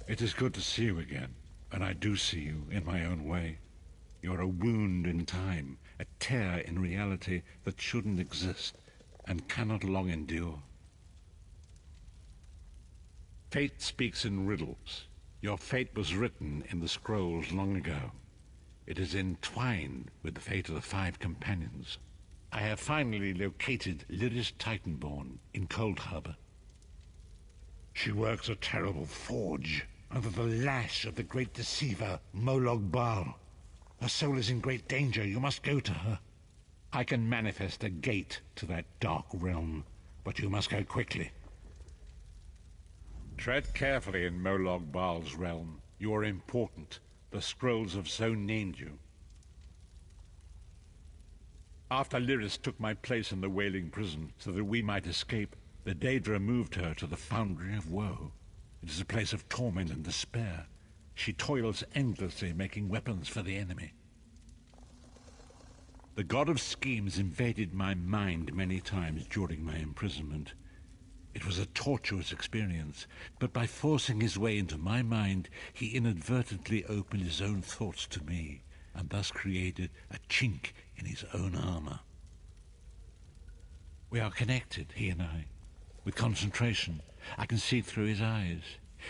It is good to see you again, and I do see you in my own way. You're a wound in time, a tear in reality that shouldn't exist and cannot long endure. Fate speaks in riddles. Your fate was written in the scrolls long ago. It is entwined with the fate of the 5 companions. I have finally located Lyris Titanborn in Cold Harbor. She works a terrible forge under the lash of the great deceiver Molog Baal. Her soul is in great danger. You must go to her. I can manifest a gate to that dark realm, but you must go quickly. Tread carefully in Molog Baal's realm. You are important. The scrolls have so named you. After Lyris took my place in the Wailing Prison so that we might escape, the Daedra moved her to the Foundry of Woe. It is a place of torment and despair. She toils endlessly making weapons for the enemy. The God of Schemes invaded my mind many times during my imprisonment. It was a tortuous experience, but by forcing his way into my mind, he inadvertently opened his own thoughts to me, and thus created a chink in his own armor. We are connected, he and I. With concentration, I can see through his eyes.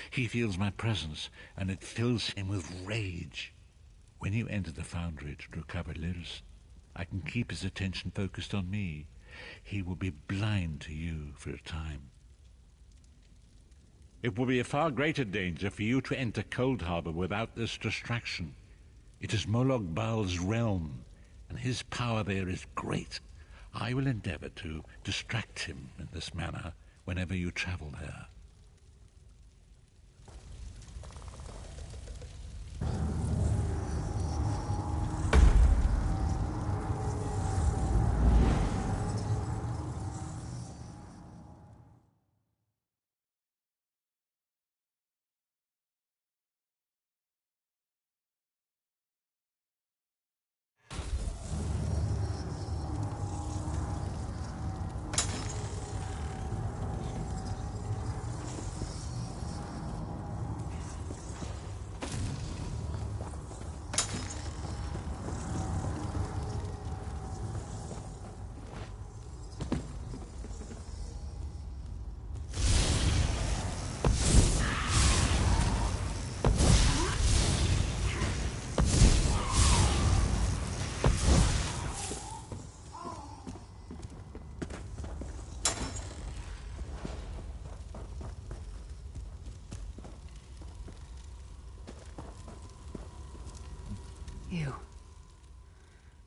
He feels my presence, and it fills him with rage. When you enter the Foundry to recover Lyris, I can keep his attention focused on me. He will be blind to you for a time. It will be a far greater danger for you to enter Cold Harbor without this distraction. It is Molog Baal's realm, and his power there is great. I will endeavor to distract him in this manner whenever you travel there.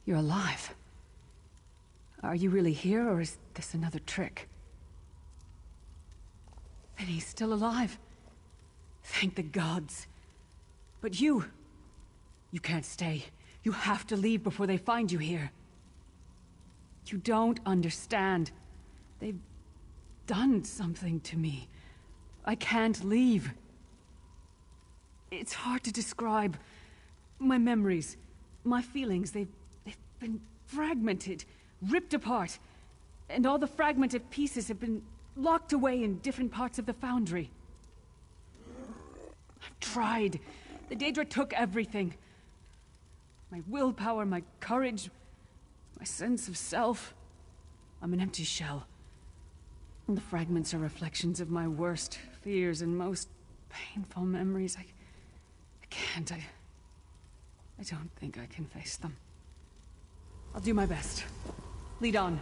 You're alive. Are you really here, or is this another trick? And he's still alive. Thank the gods. But you can't stay. You have to leave before they find you here. You don't understand. They've done something to me. I can't leave. It's hard to describe. My memories, my feelings, they've been fragmented, ripped apart, and all the fragmented pieces have been locked away in different parts of the Foundry. I've tried. The Daedra took everything. My willpower, my courage, my sense of self. I'm an empty shell. And the fragments are reflections of my worst fears and most painful memories. I can't. I don't think I can face them. I'll do my best. Lead on.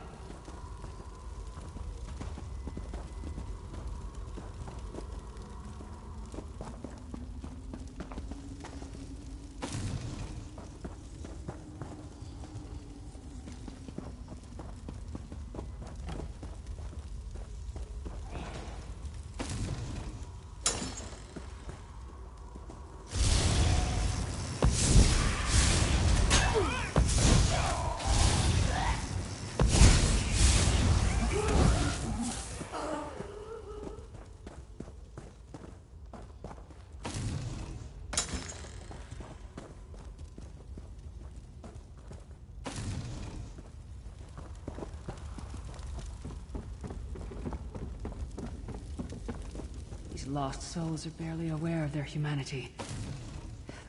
These lost souls are barely aware of their humanity.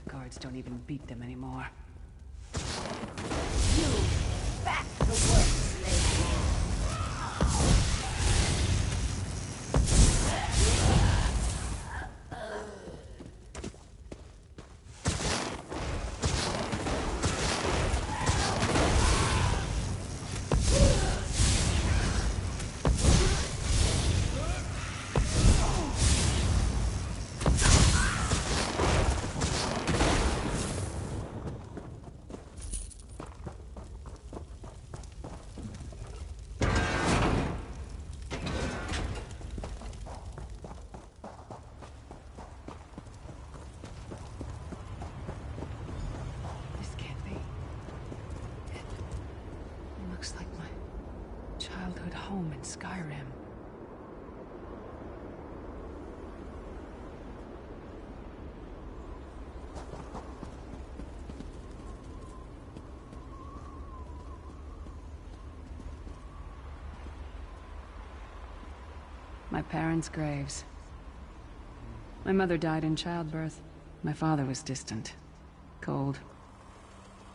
The guards don't even beat them anymore. You, back to work, slave. Looks like my childhood home in Skyrim. My parents' graves. My mother died in childbirth. My father was distant, cold.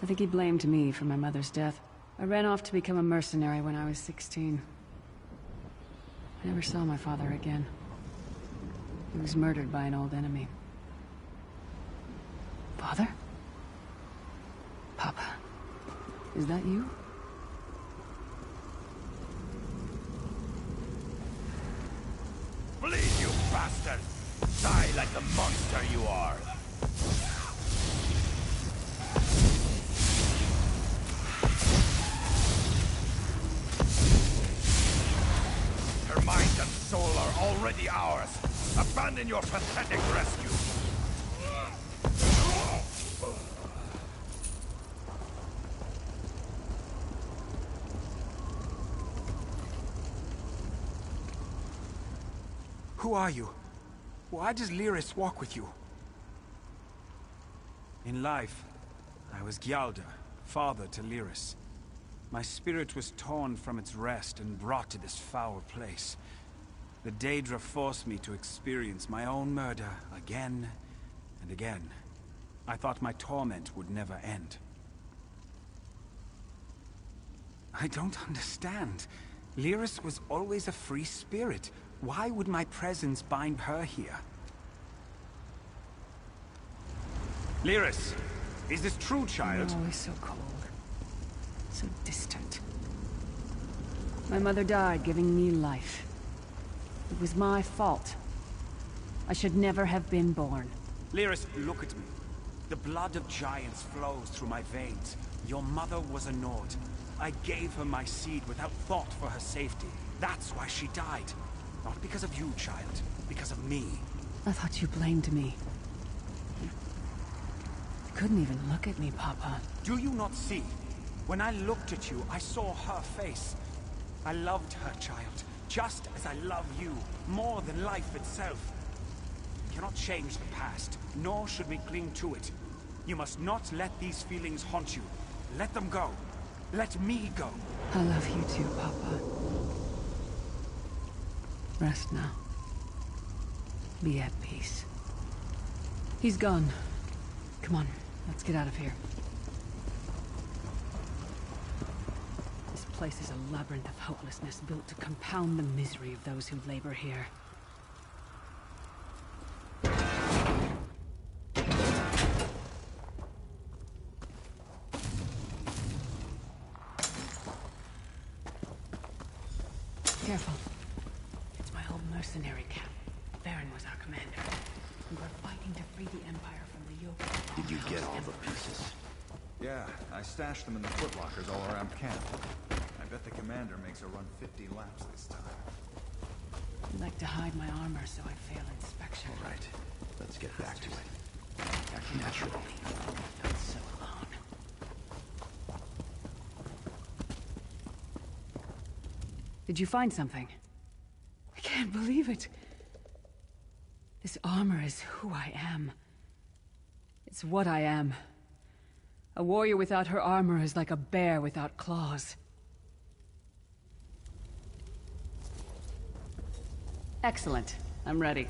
I think he blamed me for my mother's death. I ran off to become a mercenary when I was 16. I never saw my father again. He was murdered by an old enemy. Father? Papa? Is that you? Bleed, you bastard! Die like the monster you are! Her mind and soul are already ours! Abandon your pathetic rescue! Who are you? Why does Lyris walk with you? In life, I was Gyalda, father to Lyris. My spirit was torn from its rest and brought to this foul place. The Daedra forced me to experience my own murder again and again. I thought my torment would never end. I don't understand. Lyris was always a free spirit. Why would my presence bind her here? Lyris, is this true, child? You're always so cold. So distant. My mother died giving me life. It was my fault. I should never have been born. Lyris, look at me. The blood of giants flows through my veins. Your mother was a Nord. I gave her my seed without thought for her safety. That's why she died. Not because of you, child. Because of me. I thought you blamed me. You couldn't even look at me, Papa. Do you not see? When I looked at you, I saw her face. I loved her, child. Just as I love you. More than life itself. You cannot change the past, nor should we cling to it. You must not let these feelings haunt you. Let them go. Let me go. I love you too, Papa. Rest now. Be at peace. He's gone. Come on, let's get out of here. This place is a labyrinth of hopelessness built to compound the misery of those who labor here. Careful. It's my old mercenary camp. Baron was our commander. We were fighting to free the Empire from the yoke. Did you get all the pieces? Yeah, I stashed them in the footlockers all around camp. I bet the commander makes her run 50 laps this time. I'd like to hide my armor so I fail inspection. All right, let's get back to it. Act natural. Not so alone. Did you find something? I can't believe it. This armor is who I am. It's what I am. A warrior without her armor is like a bear without claws. Excellent. I'm ready.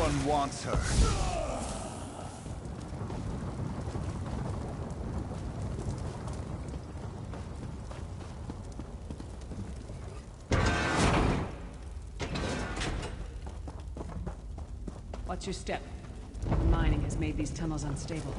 Everyone wants her. Watch your step. Mining has made these tunnels unstable.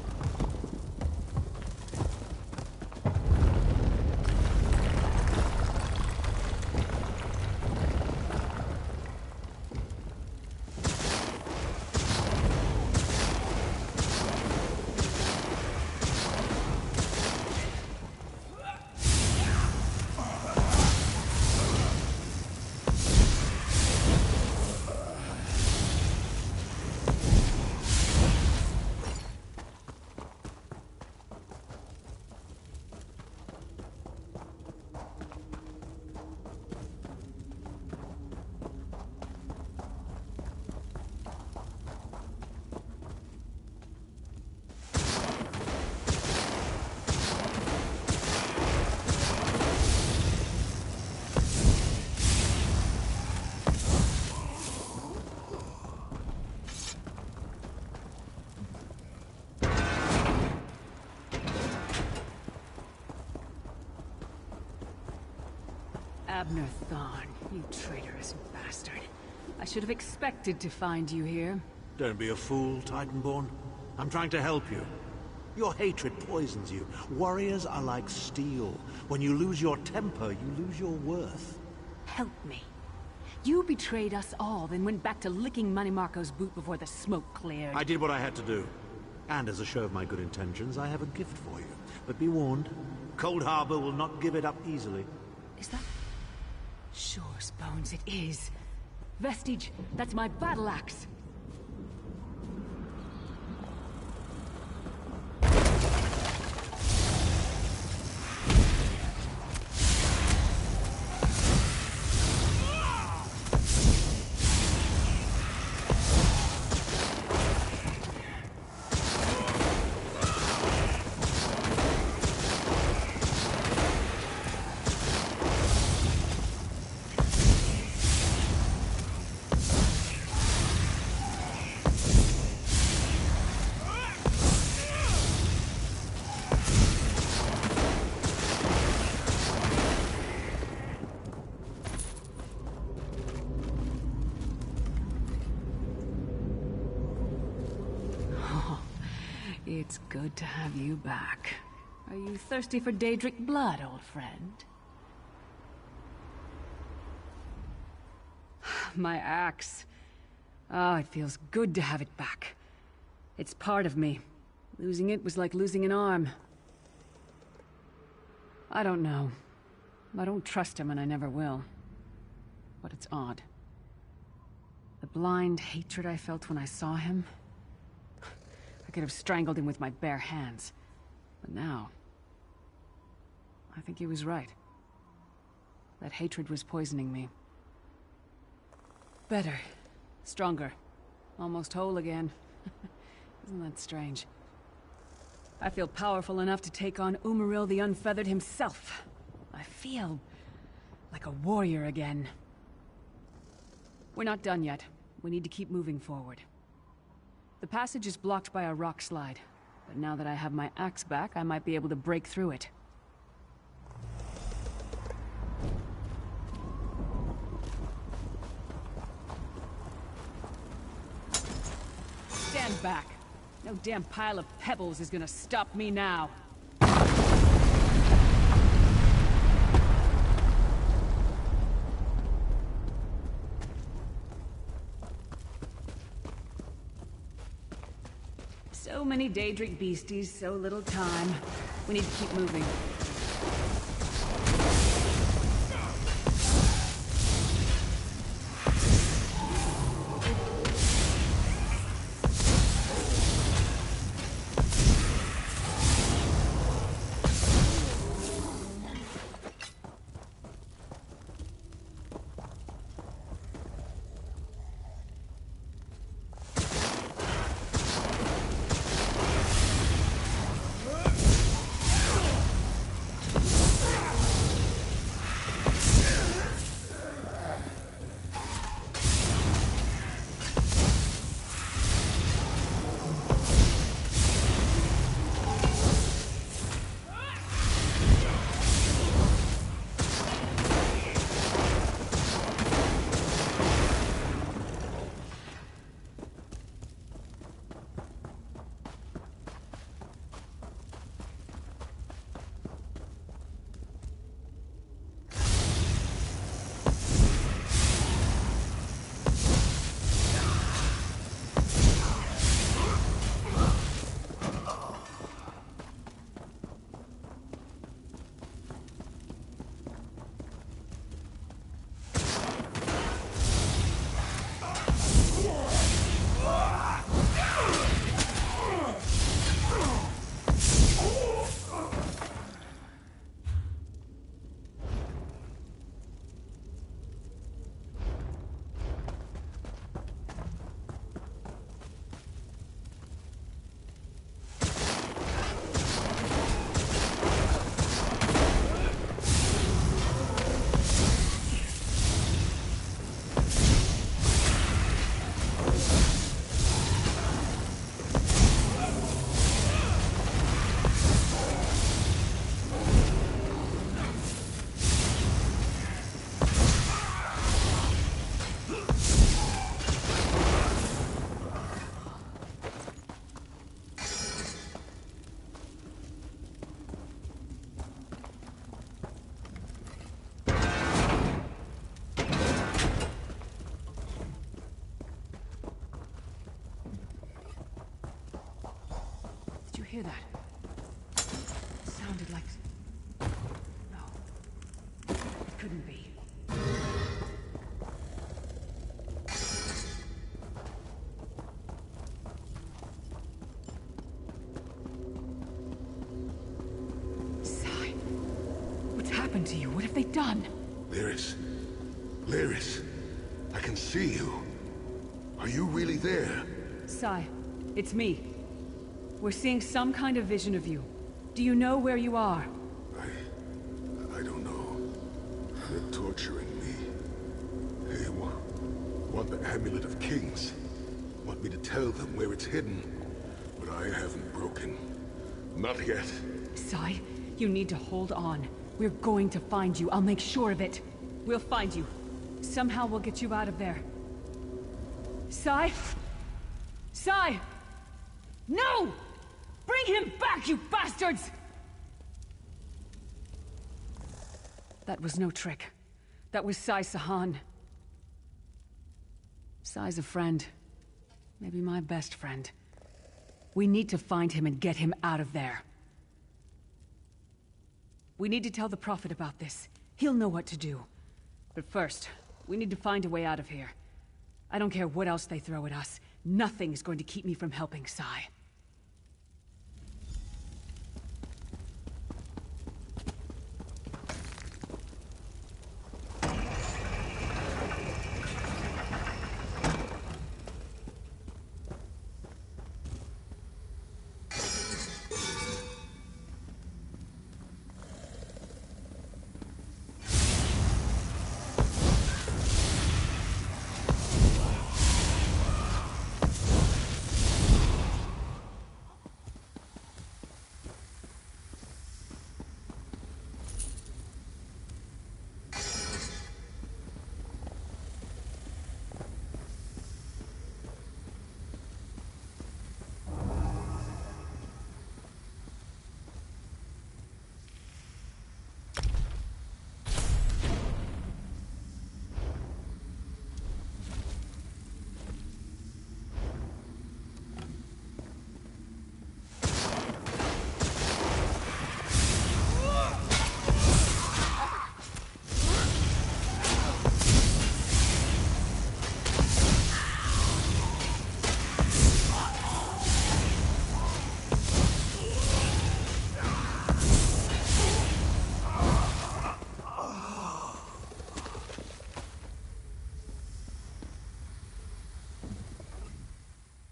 Abner Thorn, you traitorous bastard. I should have expected to find you here. Don't be a fool, Titanborn. I'm trying to help you. Your hatred poisons you. Warriors are like steel. When you lose your temper, you lose your worth. Help me. You betrayed us all, then went back to licking Manny Marco's boot before the smoke cleared. I did what I had to do. And as a show of my good intentions, I have a gift for you. But be warned, Cold Harbor will not give it up easily. Is that... Sure, Bones, it is. Vestige, that's my battle axe. It's good to have you back. Are you thirsty for Daedric blood, old friend? My axe. Oh, it feels good to have it back. It's part of me. Losing it was like losing an arm. I don't know. I don't trust him and I never will. But it's odd. The blind hatred I felt when I saw him... I could have strangled him with my bare hands. But now... I think he was right. That hatred was poisoning me. Better. Stronger. Almost whole again. Isn't that strange? I feel powerful enough to take on Umaril the Unfeathered himself. I feel... like a warrior again. We're not done yet. We need to keep moving forward. The passage is blocked by a rock slide, but now that I have my axe back, I might be able to break through it. Stand back. No damn pile of pebbles is gonna stop me now. So many Daedric beasties, so little time. We need to keep moving. hear that? It sounded like... No. It couldn't be. Sai, what's happened to you? What have they done? Lyris. Lyris. I can see you. Are you really there? Sai, it's me. We're seeing some kind of vision of you. Do you know where you are? I don't know. They're torturing me. They want the Amulet of Kings. Want me to tell them where it's hidden. But I haven't broken. Not yet. Sai, you need to hold on. We're going to find you. I'll make sure of it. We'll find you. Somehow we'll get you out of there. Sai? Sai! No! Bring him back, you bastards! That was no trick. That was Sai Sahan. Sai's a friend. Maybe my best friend. We need to find him and get him out of there. We need to tell the Prophet about this. He'll know what to do. But first, we need to find a way out of here. I don't care what else they throw at us. Nothing is going to keep me from helping Sai.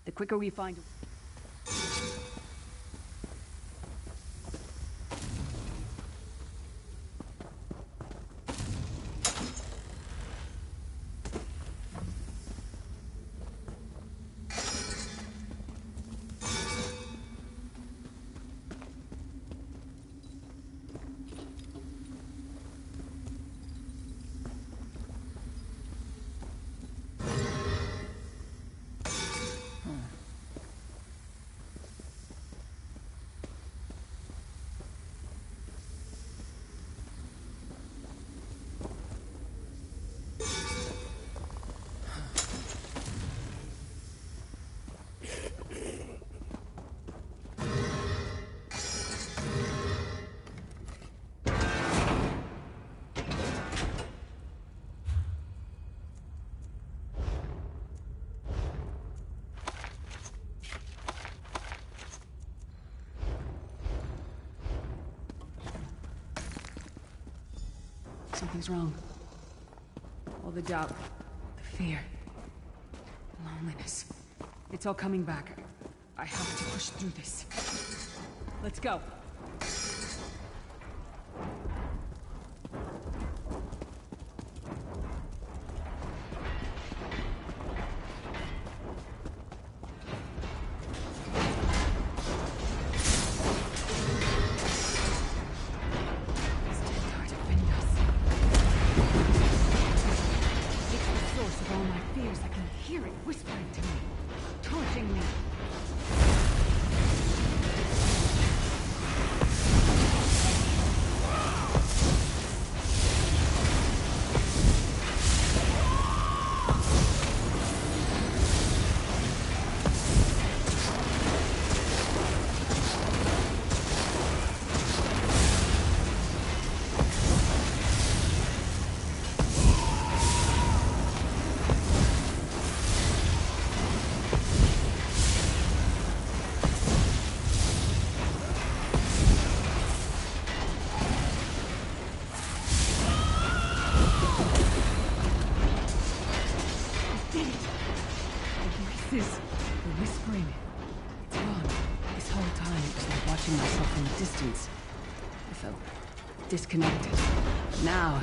The quicker we find... Something's wrong. All the doubt, the fear, the loneliness. It's all coming back. I have to push through this. Let's go. suffering. It's gone. This whole time it was like watching myself from a distance. I felt disconnected. But now,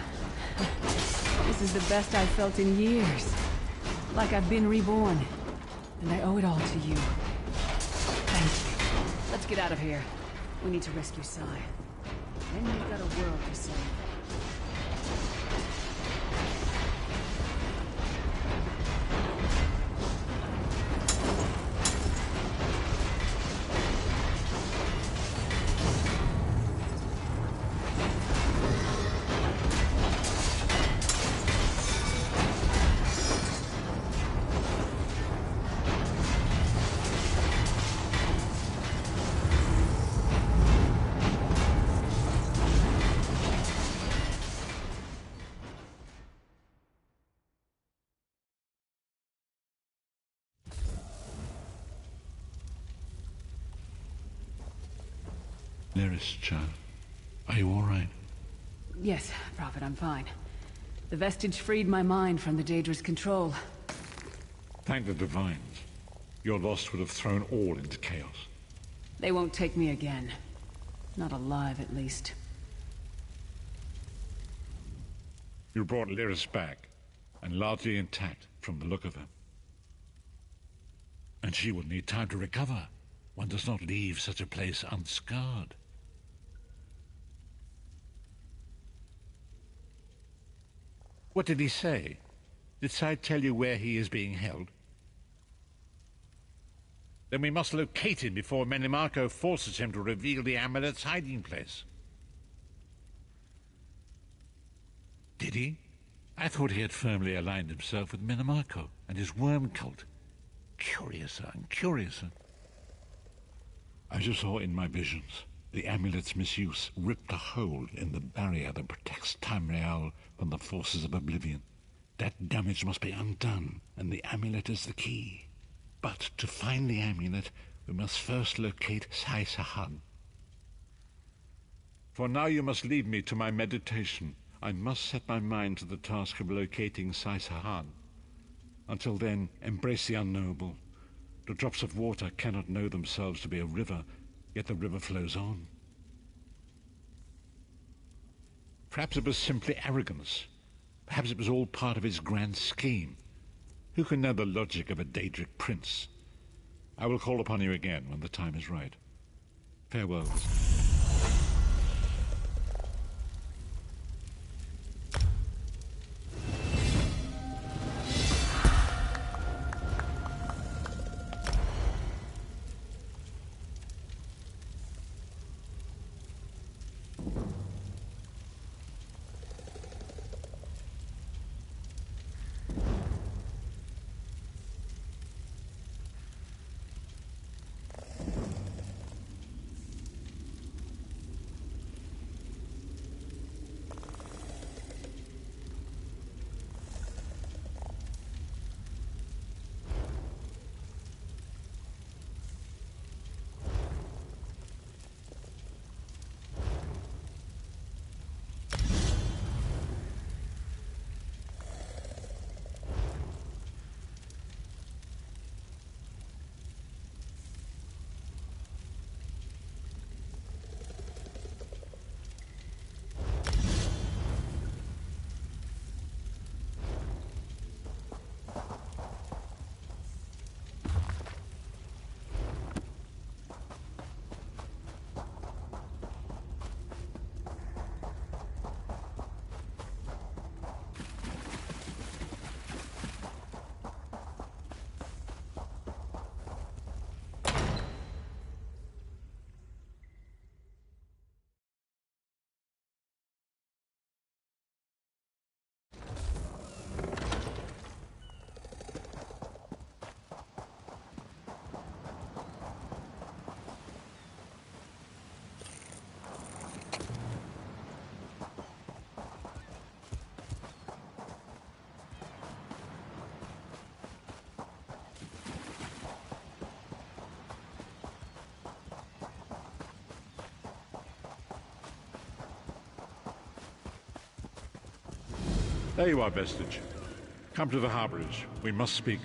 this is the best I've felt in years. Like I've been reborn. And I owe it all to you. Thank you. Let's get out of here. We need to rescue Sai. Then we've got a world to save. Nearest, child. Are you all right? Yes, Prophet, I'm fine. The vestige freed my mind from the Daedra's control. Thank the Divines. Your loss would have thrown all into chaos. They won't take me again. Not alive, at least. You brought Lyris back, and largely intact from the look of her. And she will need time to recover. One does not leave such a place unscarred. What did he say? Did Sai tell you where he is being held? Then we must locate him before Menimarco forces him to reveal the amulet's hiding place. Did he? I thought he had firmly aligned himself with Menimarco and his worm cult. Curiouser and curiouser. As you saw in my visions, the amulet's misuse ripped a hole in the barrier that protects Tamriel from the forces of oblivion. That damage must be undone, and the amulet is the key. But to find the amulet, we must first locate Sai Sahan. For now you must leave me to my meditation. I must set my mind to the task of locating Sai Sahan. Until then, embrace the unknowable. The drops of water cannot know themselves to be a river, yet the river flows on. Perhaps it was simply arrogance. Perhaps it was all part of his grand scheme. Who can know the logic of a Daedric prince? I will call upon you again when the time is right. Farewell. There you are, Vestige. Come to the harborage. We must speak.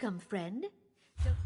Welcome, friend. Don't...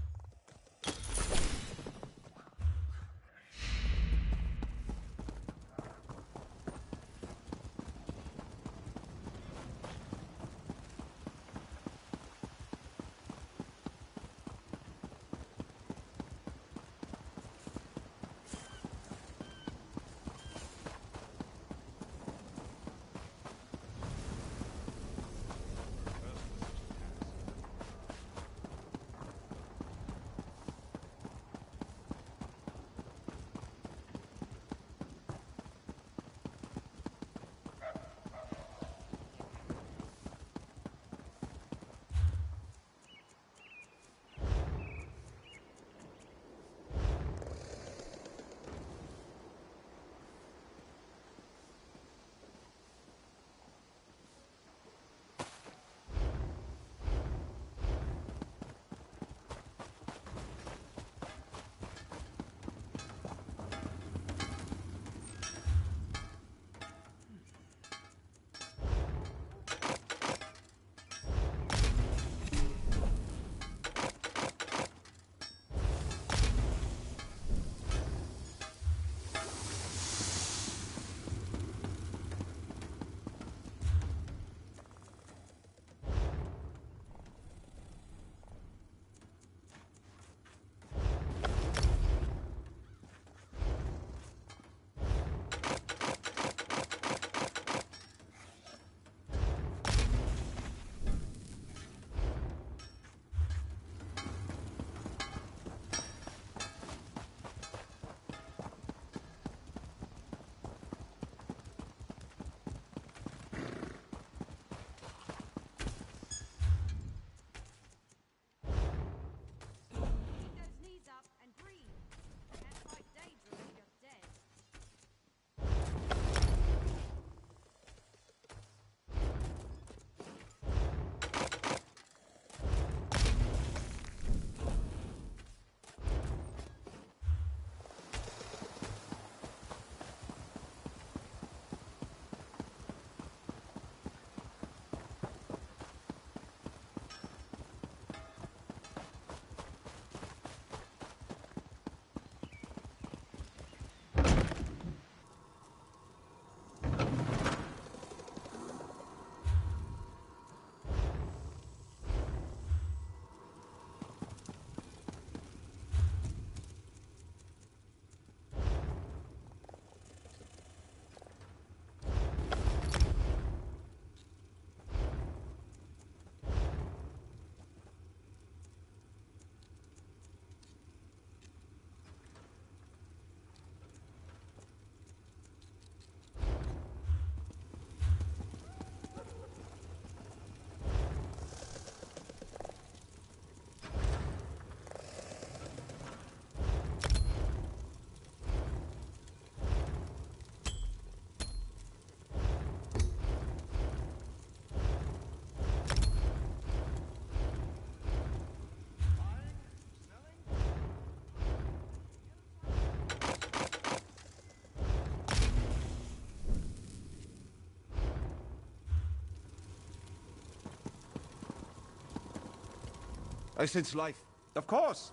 I sense life. Of course.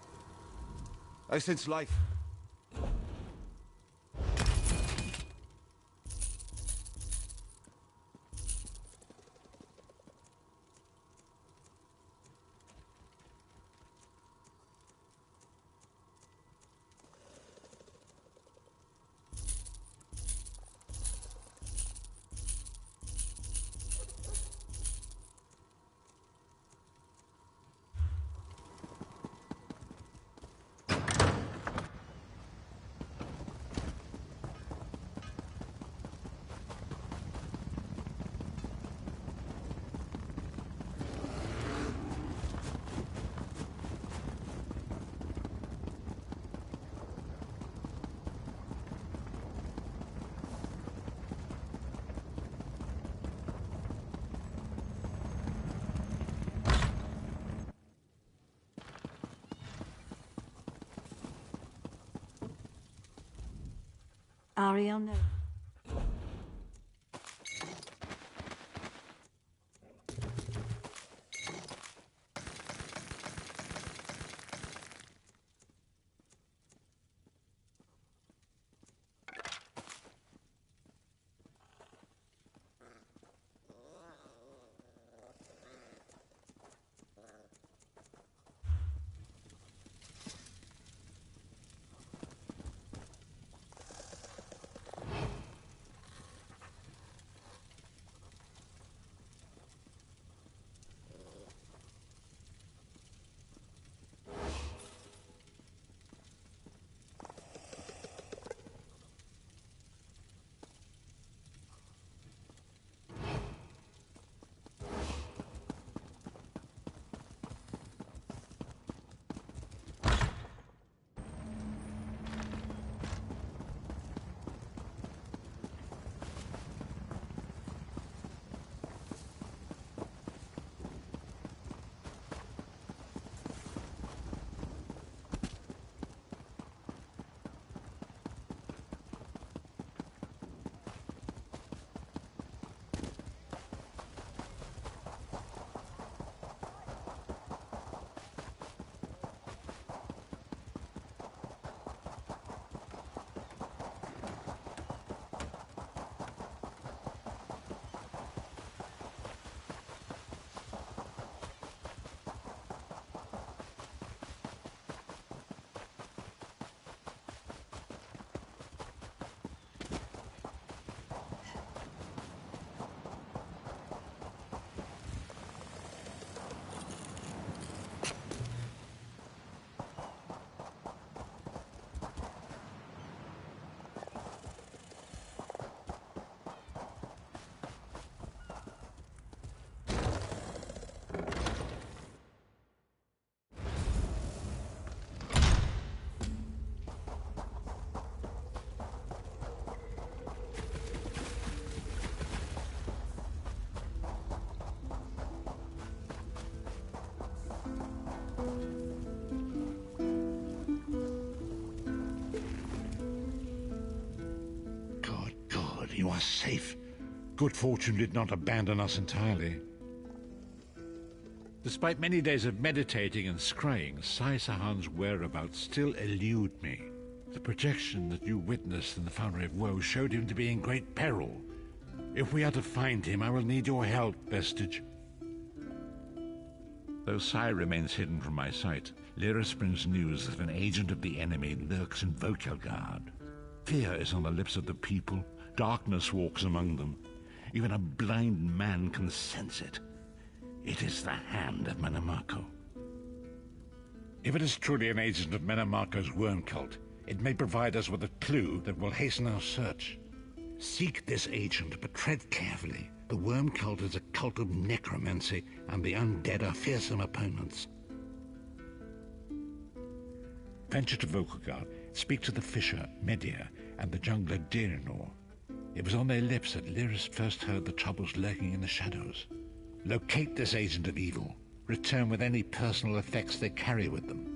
I sense life. Ariel, no. You are safe. Good fortune did not abandon us entirely. Despite many days of meditating and scrying, Sai Sahan's whereabouts still elude me. The projection that you witnessed in the Foundry of Woe showed him to be in great peril. If we are to find him, I will need your help, Vestige. Though Sai remains hidden from my sight, Lyris brings news that an agent of the enemy lurks in Vokelgard. Fear is on the lips of the people. Darkness walks among them. Even a blind man can sense it. It is the hand of Menamarco. If it is truly an agent of Menamarco's worm cult, it may provide us with a clue that will hasten our search. Seek this agent, but tread carefully. The worm cult is a cult of necromancy, and the undead are fearsome opponents. Venture to Vokelgard, speak to the fisher, Media, and the jungler Dirinor. It was on their lips that Lyris first heard the troubles lurking in the shadows. Locate this agent of evil. Return with any personal effects they carry with them.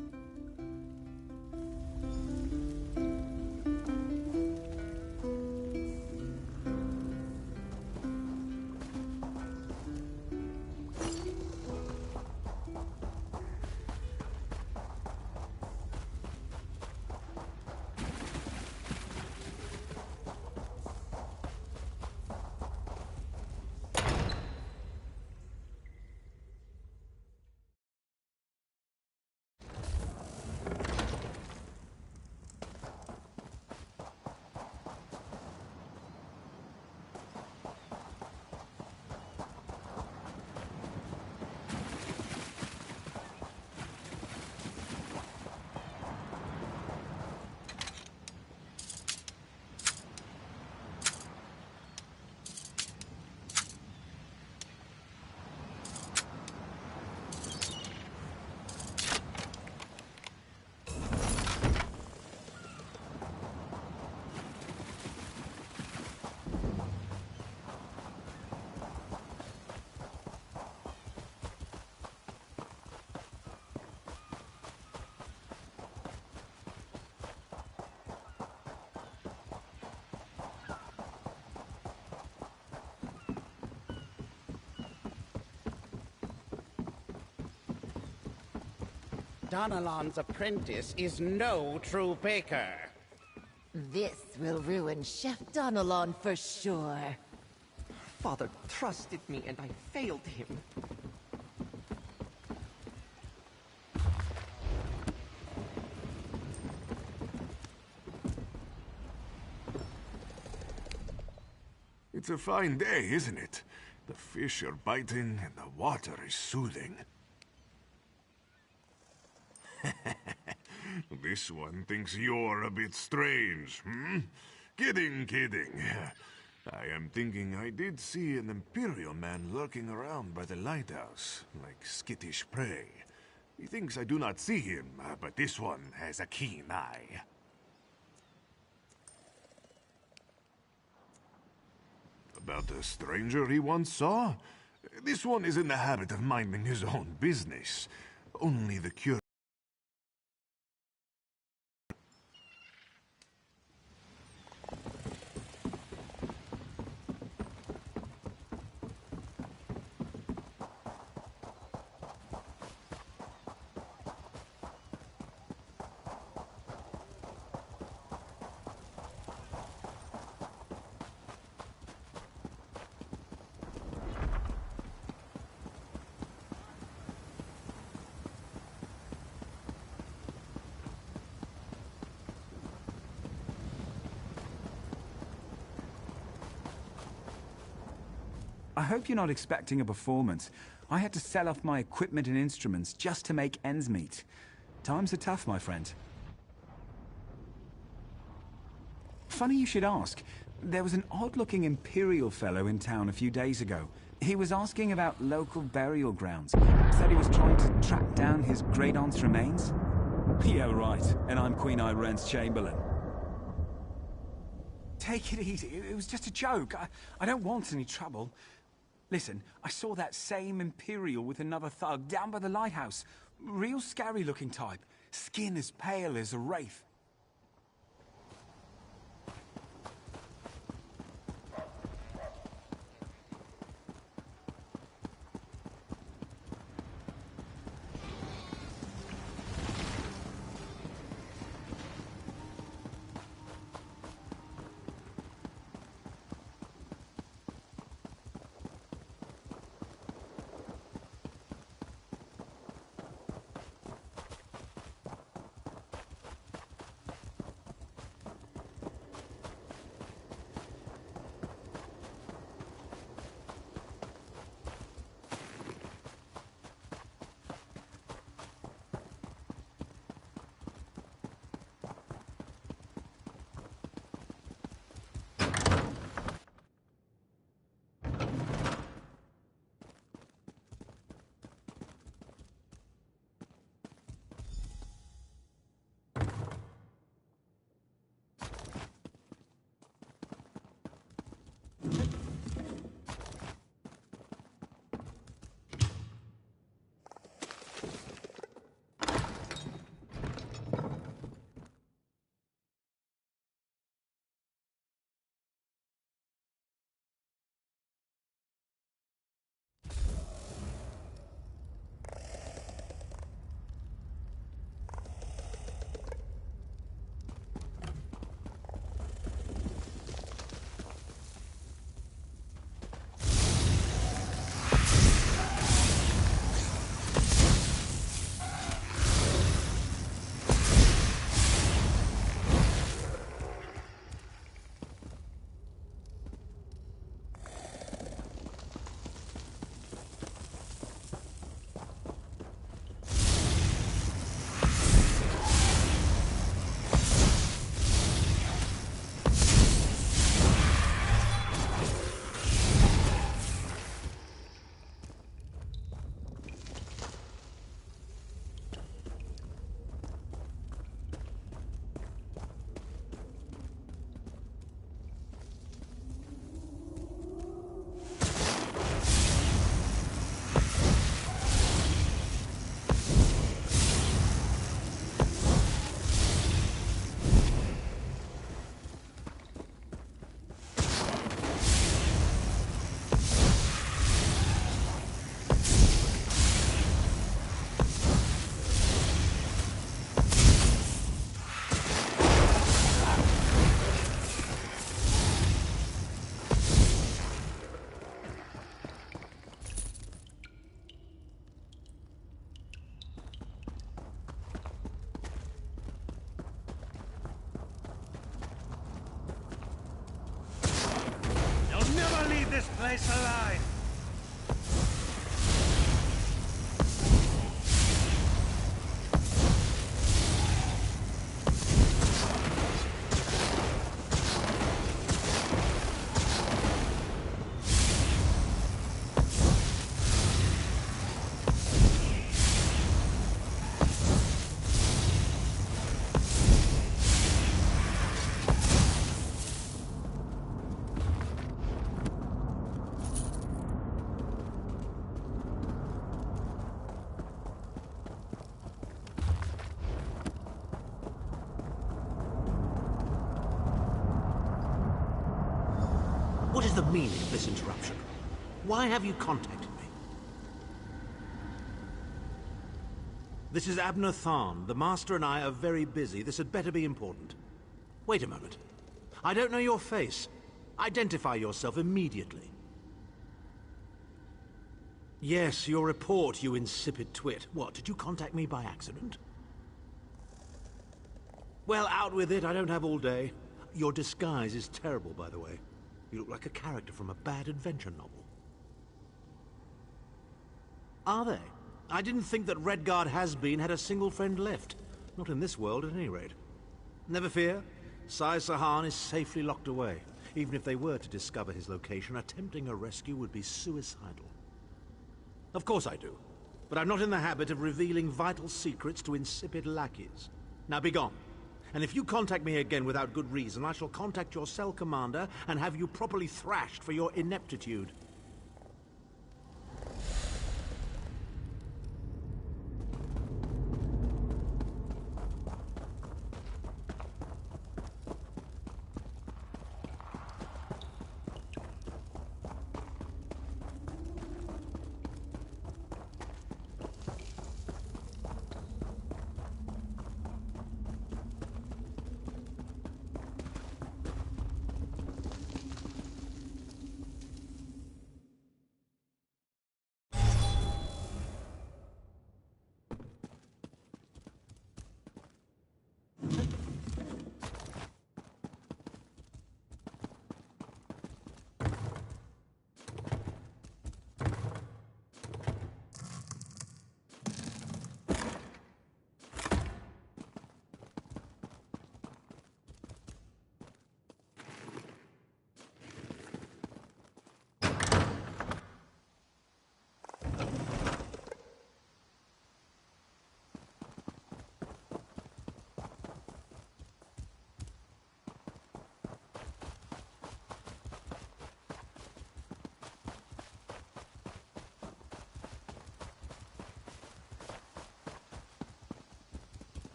Donalon's apprentice is no true baker. This will ruin Chef Donalon for sure. Father trusted me and I failed him. It's a fine day, isn't it? The fish are biting and the water is soothing. This one thinks you're a bit strange, hmm? Kidding, kidding. I am thinking I did see an Imperial man lurking around by the lighthouse, like skittish prey. He thinks I do not see him, but this one has a keen eye. About the stranger he once saw? This one is in the habit of minding his own business. Only the curious. I hope you're not expecting a performance. I had to sell off my equipment and instruments just to make ends meet. Times are tough, my friend. Funny you should ask. There was an odd-looking Imperial fellow in town a few days ago. He was asking about local burial grounds. Said he was trying to track down his great-aunt's remains. Yeah, right. And I'm Queen Irene's Chamberlain. Take it easy. It was just a joke. I don't want any trouble. Listen, I saw that same Imperial with another thug down by the lighthouse. Real scary-looking type. Skin as pale as a wraith. this place alive! What is the meaning of this interruption? Why have you contacted me? This is Abner Tharn. The Master and I are very busy. This had better be important. Wait a moment. I don't know your face. Identify yourself immediately. Yes, your report, you insipid twit. What, did you contact me by accident? Well, out with it. I don't have all day. Your disguise is terrible, by the way. You look like a character from a bad adventure novel. Are they? I didn't think that Redguard has-been had a single friend left. Not in this world, at any rate. Never fear. Sai Sahan is safely locked away. Even if they were to discover his location, attempting a rescue would be suicidal. Of course I do. But I'm not in the habit of revealing vital secrets to insipid lackeys. Now be gone. And if you contact me again without good reason, I shall contact your cell commander and have you properly thrashed for your ineptitude.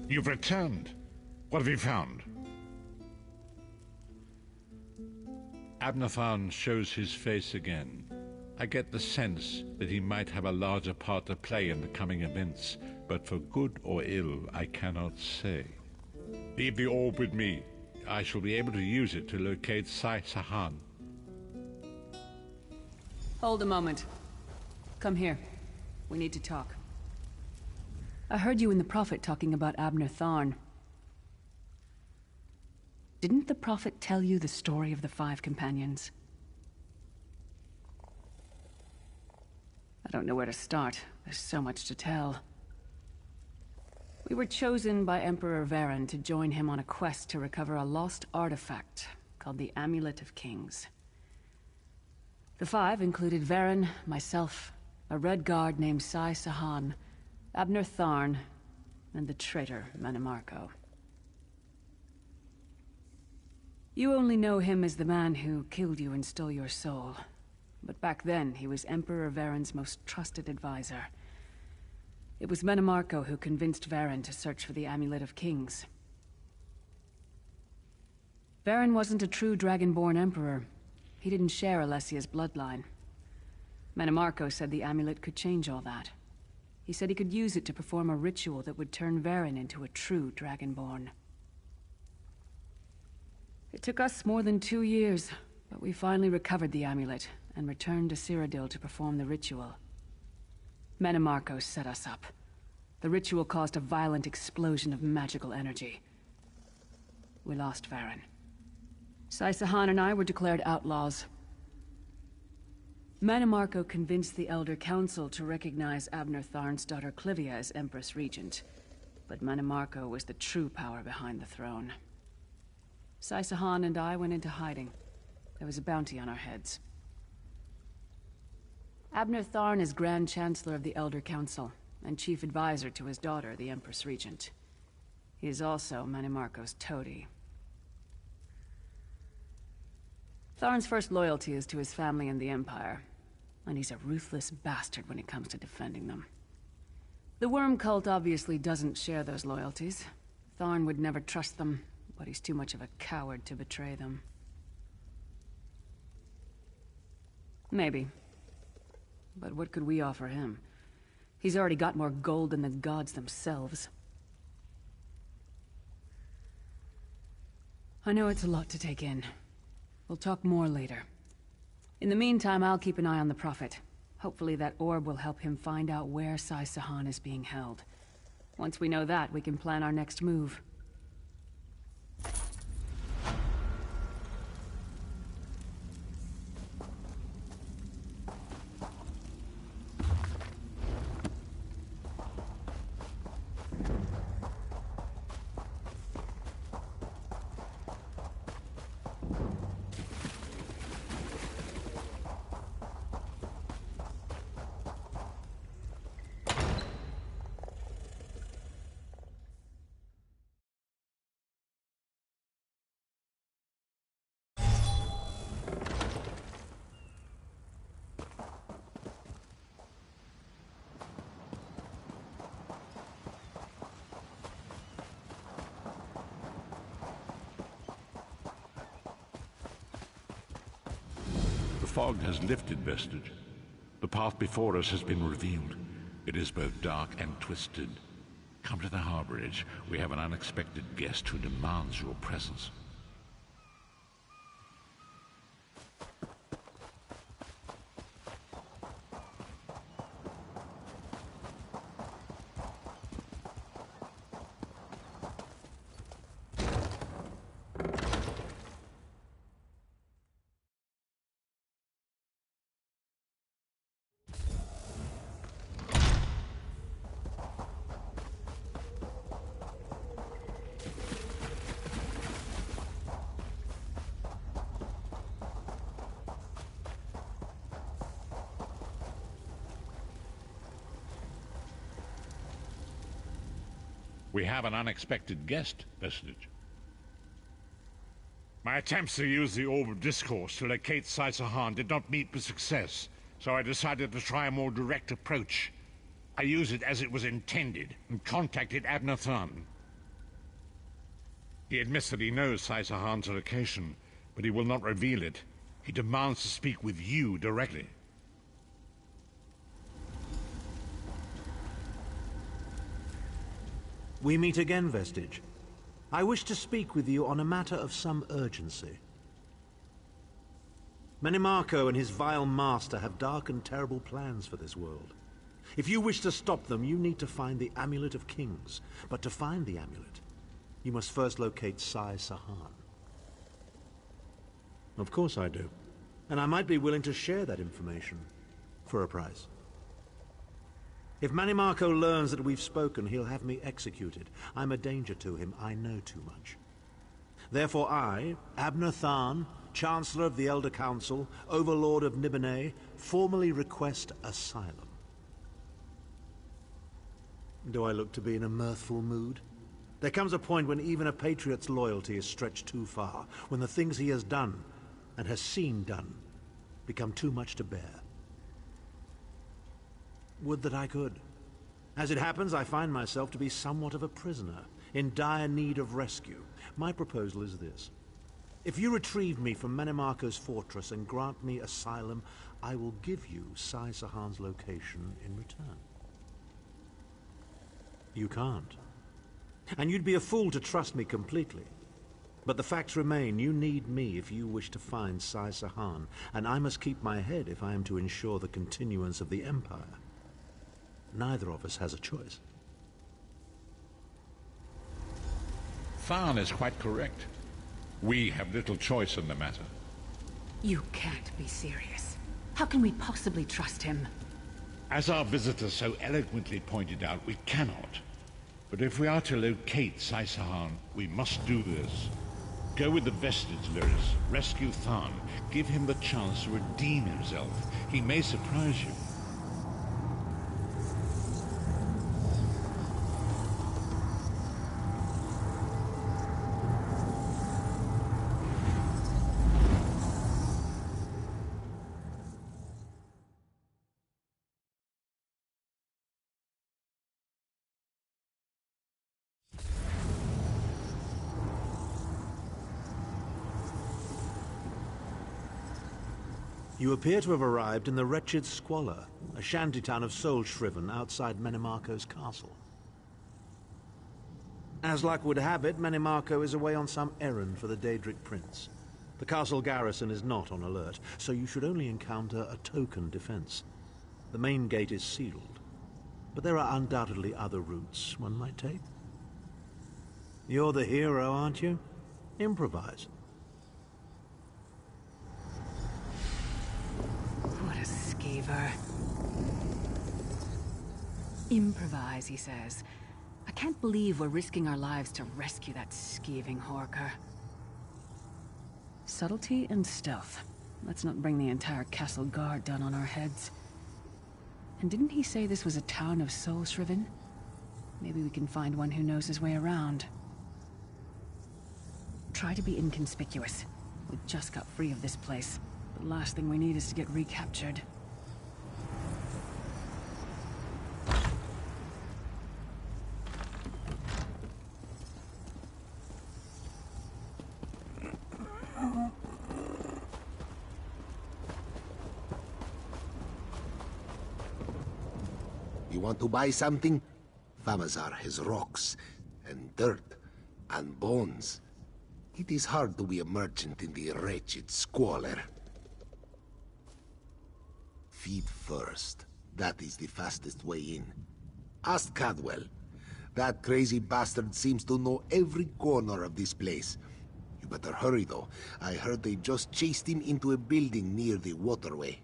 You've returned. What have you found? Abner Tharn shows his face again. I get the sense that he might have a larger part to play in the coming events, but for good or ill, I cannot say. Leave the orb with me. I shall be able to use it to locate Sai Sahan. Hold a moment. Come here. We need to talk. I heard you and the Prophet talking about Abner Tharn. Didn't the Prophet tell you the story of the 5 companions? I don't know where to start. There's so much to tell. We were chosen by Emperor Varen to join him on a quest to recover a lost artifact called the Amulet of Kings. The five included Varen, myself, a Red Guard named Sai Sahan, Abner Tharn, and the traitor Manimarco. You only know him as the man who killed you and stole your soul. But back then, he was Emperor Varen's most trusted advisor. It was Manimarco who convinced Varen to search for the Amulet of Kings. Varen wasn't a true Dragonborn Emperor. He didn't share Alessia's bloodline. Manimarco said the amulet could change all that. He said he could use it to perform a ritual that would turn Varen into a true Dragonborn. It took us more than 2 years, but we finally recovered the amulet and returned to Cyrodiil to perform the ritual. Manimarco set us up. The ritual caused a violent explosion of magical energy. We lost Varen. Sai Sahan and I were declared outlaws. Manimarco convinced the Elder Council to recognize Abner Tharn's daughter Clivia as Empress Regent, but Manimarco was the true power behind the throne. Sai Sahan and I went into hiding. There was a bounty on our heads. Abner Tharn is Grand Chancellor of the Elder Council, and Chief Advisor to his daughter, the Empress Regent. He is also Manimarco's toady. Tharn's first loyalty is to his family and the Empire, and he's a ruthless bastard when it comes to defending them. The Worm Cult obviously doesn't share those loyalties. Tharn would never trust them, but he's too much of a coward to betray them. Maybe. But what could we offer him? He's already got more gold than the gods themselves. I know it's a lot to take in. We'll talk more later. In the meantime, I'll keep an eye on the Prophet. Hopefully that orb will help him find out where Sai Sahan is being held. Once we know that, we can plan our next move. The fog has lifted, Vestige. The path before us has been revealed. It is both dark and twisted. Come to the harborage. We have an unexpected guest who demands your presence. We have an unexpected guest, Vestige. My attempts to use the Orb of Discourse to locate Sai Sahan did not meet with success, so I decided to try a more direct approach. I used it as it was intended, and contacted Abner Tharn. He admits that he knows Sai Sahan's location, but he will not reveal it. He demands to speak with you directly. We meet again, Vestige. I wish to speak with you on a matter of some urgency. Manimarco and his vile master have dark and terrible plans for this world. If you wish to stop them, you need to find the Amulet of Kings. But to find the amulet, you must first locate Sai Sahan. Of course I do. And I might be willing to share that information for a price. If Manimarco learns that we've spoken, he'll have me executed. I'm a danger to him. I know too much. Therefore I, Abner Tharn, Chancellor of the Elder Council, Overlord of Nibene, formally request asylum. Do I look to be in a mirthful mood? There comes a point when even a patriot's loyalty is stretched too far, when the things he has done, and has seen done, become too much to bear. Would that I could. As it happens, I find myself to be somewhat of a prisoner, in dire need of rescue. My proposal is this. If you retrieve me from Manimarco's fortress and grant me asylum, I will give you Sai Sahan's location in return. You can't. And you'd be a fool to trust me completely. But the facts remain, you need me if you wish to find Sai Sahan, and I must keep my head if I am to ensure the continuance of the Empire. Neither of us has a choice. Tharn is quite correct. We have little choice in the matter. You can't be serious. How can we possibly trust him? As our visitor so eloquently pointed out, we cannot. But if we are to locate Sai Sahan, we must do this. Go with the vestige, Lyris. Rescue Tharn. Give him the chance to redeem himself. He may surprise you. You appear to have arrived in the wretched Squalor, a shantytown of soul-shriven outside Manimarco's castle. As luck would have it, Manimarco is away on some errand for the Daedric Prince. The castle garrison is not on alert, so you should only encounter a token defense. The main gate is sealed, but there are undoubtedly other routes one might take. You're the hero, aren't you? Improvise. What a skeever. Improvise, he says. I can't believe we're risking our lives to rescue that skeeving Horker. Subtlety and stealth. Let's not bring the entire castle guard down on our heads. And didn't he say this was a town of soul-shriven? Maybe we can find one who knows his way around. Try to be inconspicuous. We just got free of this place. The last thing we need is to get recaptured. You want to buy something? Famazar has rocks, and dirt, and bones. It is hard to be a merchant in the wretched Squalor. Feed first. That is the fastest way in. Ask Cadwell. That crazy bastard seems to know every corner of this place. You better hurry, though. I heard they just chased him into a building near the waterway.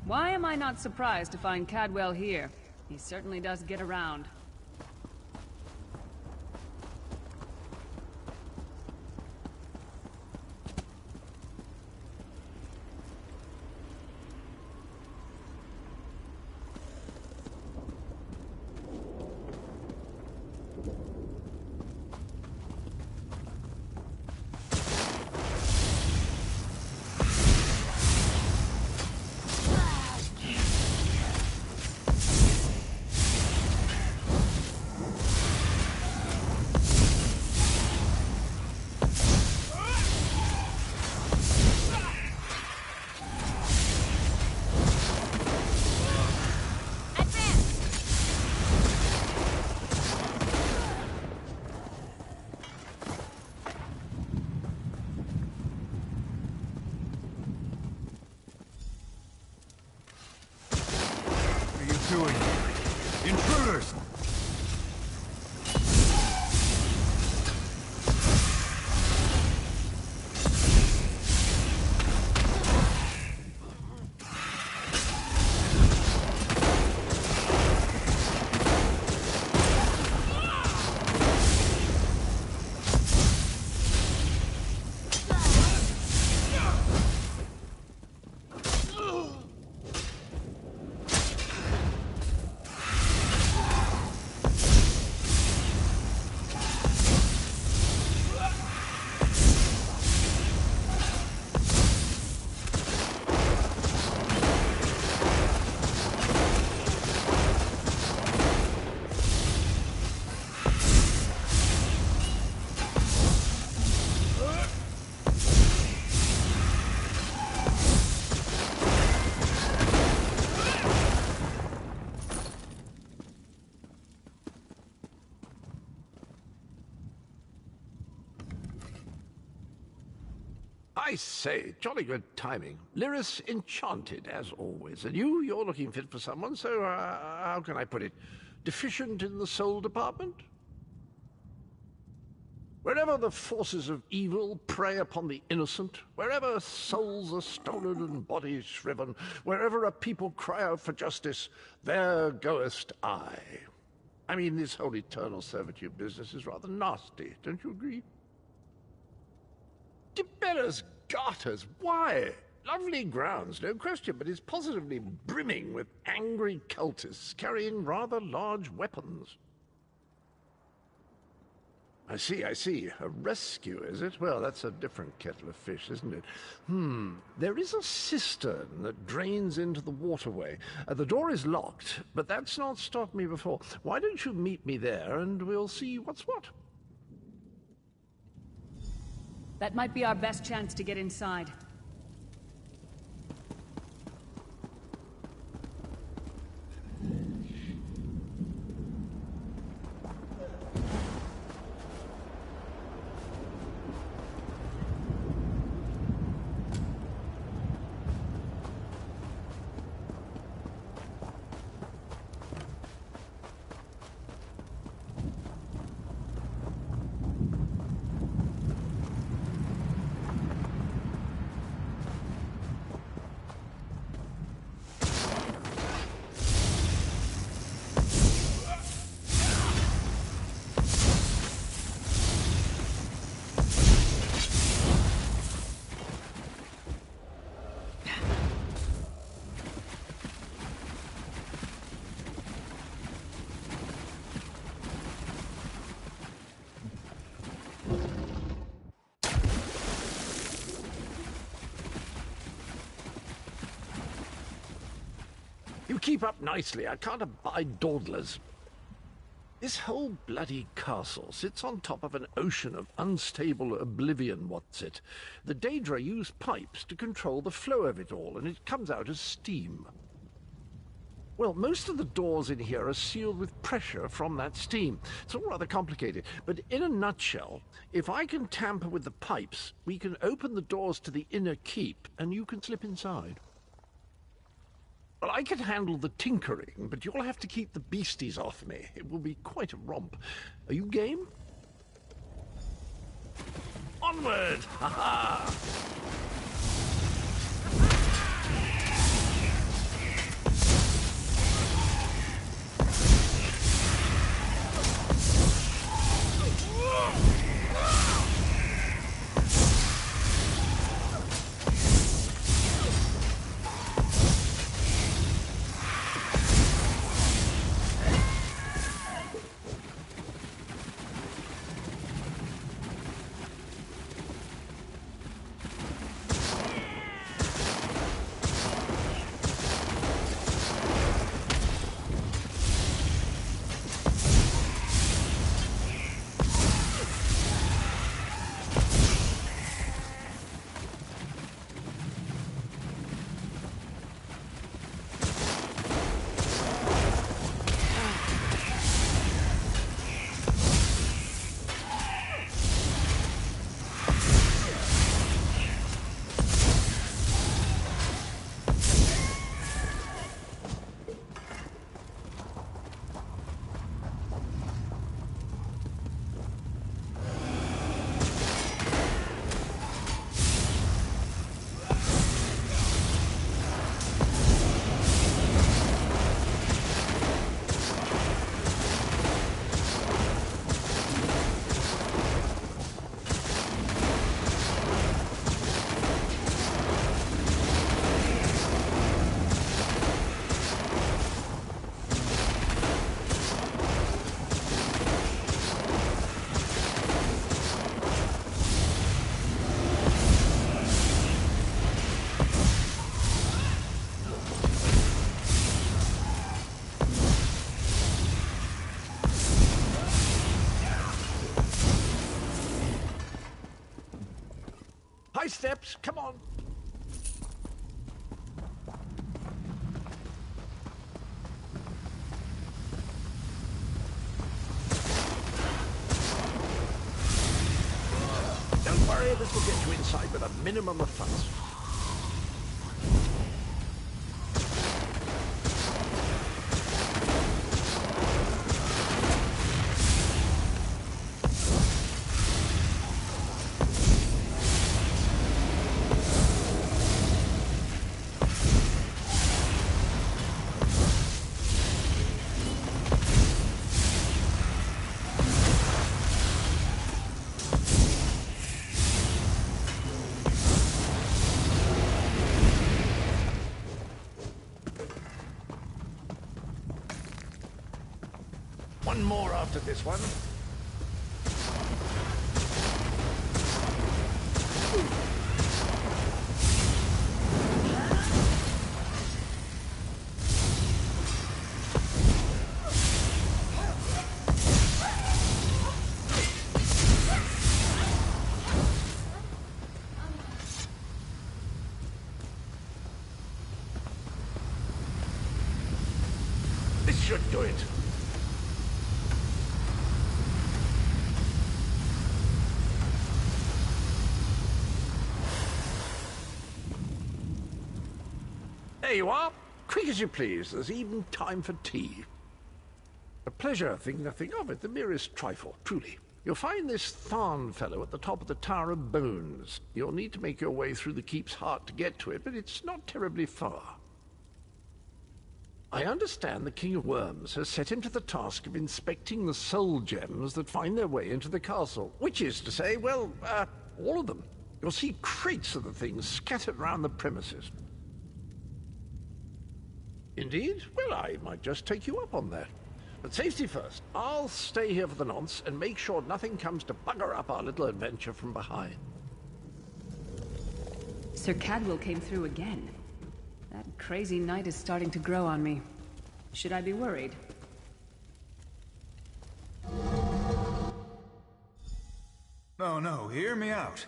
Why am I not surprised to find Cadwell here? He certainly does get around. I say, jolly good timing. Lyris enchanted, as always. And you're looking fit for someone, so, how can I put it? Deficient in the soul department? Wherever the forces of evil prey upon the innocent, wherever souls are stolen and bodies shriven, wherever a people cry out for justice, there goest I. I mean, this whole eternal servitude business is rather nasty, don't you agree? Tiberius Garters, why? Lovely grounds, no question, but it's positively brimming with angry cultists carrying rather large weapons. I see. A rescue, is it? Well, that's a different kettle of fish, isn't it? There is a cistern that drains into the waterway. The door is locked, but that's not stopped me before. Why don't you meet me there, and we'll see what's what? That might be our best chance to get inside. You keep up nicely. I can't abide dawdlers. This whole bloody castle sits on top of an ocean of unstable oblivion, what's it? The Daedra use pipes to control the flow of it all, and it comes out as steam. Well, most of the doors in here are sealed with pressure from that steam. It's all rather complicated, but in a nutshell, if I can tamper with the pipes, we can open the doors to the inner keep, and you can slip inside. Well, I can handle the tinkering, but you'll have to keep the beasties off me. It will be quite a romp. Are you game? Onward! Ha-ha! High steps, come on. Don't Don't worry, this will get you inside with a minimum of fuss. One more after this one. This should do it. There you are. Quick as you please. There's even time for tea. A pleasure, think nothing of it. The merest trifle, truly. You'll find this Tharn fellow at the top of the Tower of Bones. You'll need to make your way through the keep's heart to get to it, but it's not terribly far. I understand the King of Worms has set him to the task of inspecting the soul gems that find their way into the castle. Which is to say, well, all of them. You'll see crates of the things scattered around the premises. Indeed? Well, I might just take you up on that. But safety first. I'll stay here for the nonce and make sure nothing comes to bugger up our little adventure from behind. Sir Cadwell came through again. That crazy night is starting to grow on me. Should I be worried? No, hear me out.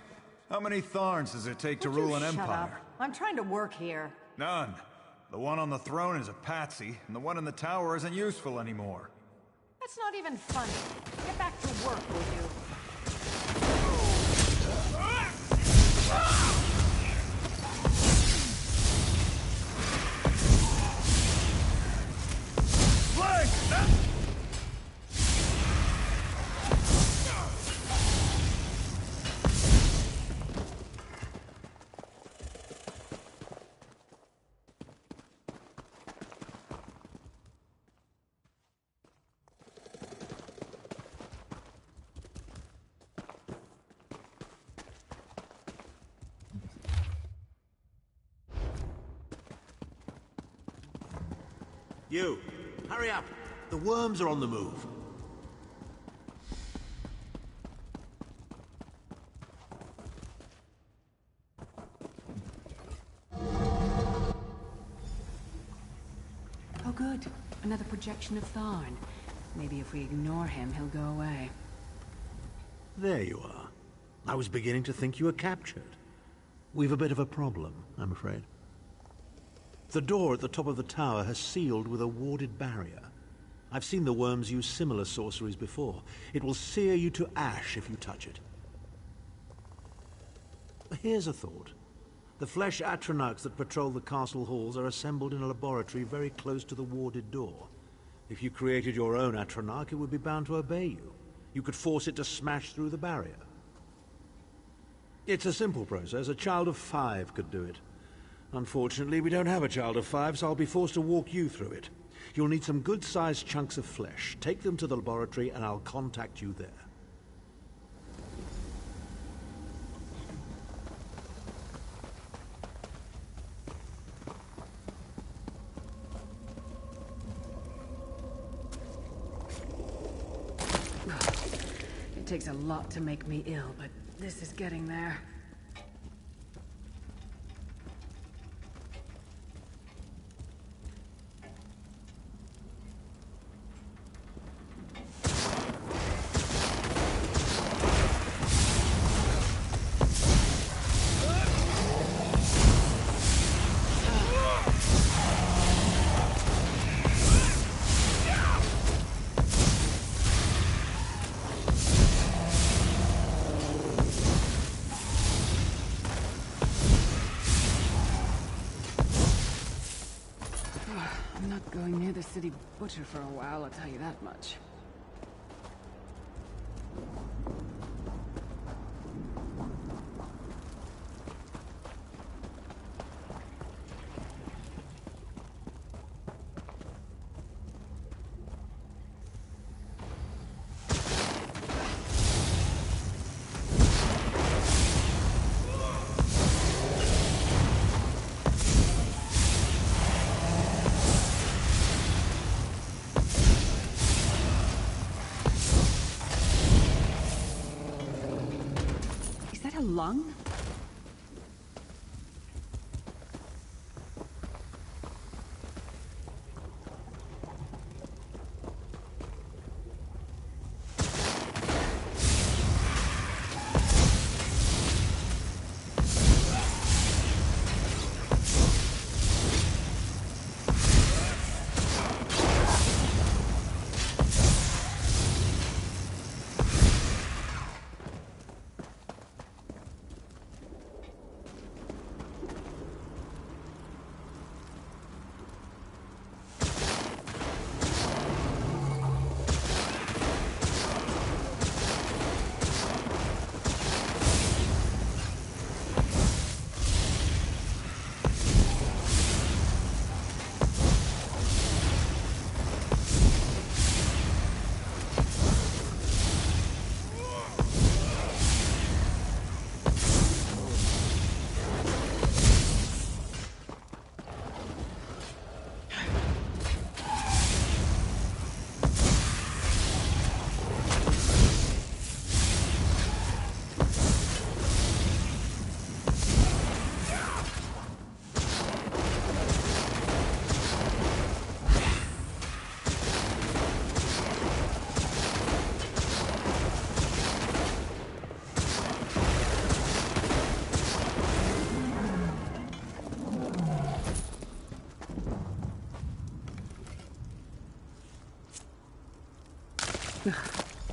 How many Tharns does it take to rule an empire? I'm trying to work here. None. The one on the throne is a patsy, and the one in the tower isn't useful anymore. That's not even funny. Get back to work, will you? You, hurry up. The worms are on the move. Oh good. Another projection of Tharn. Maybe if we ignore him, he'll go away. There you are. I was beginning to think you were captured. We've a bit of a problem, I'm afraid. The door at the top of the tower has sealed with a warded barrier. I've seen the worms use similar sorceries before. It will sear you to ash if you touch it. Here's a thought. The flesh Atronachs that patrol the castle halls are assembled in a laboratory very close to the warded door. If you created your own Atronach, it would be bound to obey you. You could force it to smash through the barrier. It's a simple process. A child of 5 could do it. Unfortunately, we don't have a child of 5, so I'll be forced to walk you through it. You'll need some good-sized chunks of flesh. Take them to the laboratory and I'll contact you there. It takes a lot to make me ill, but this is getting there. bloody butcher for a while, I'll tell you that much. A lung?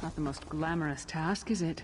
Not the most glamorous task, is it?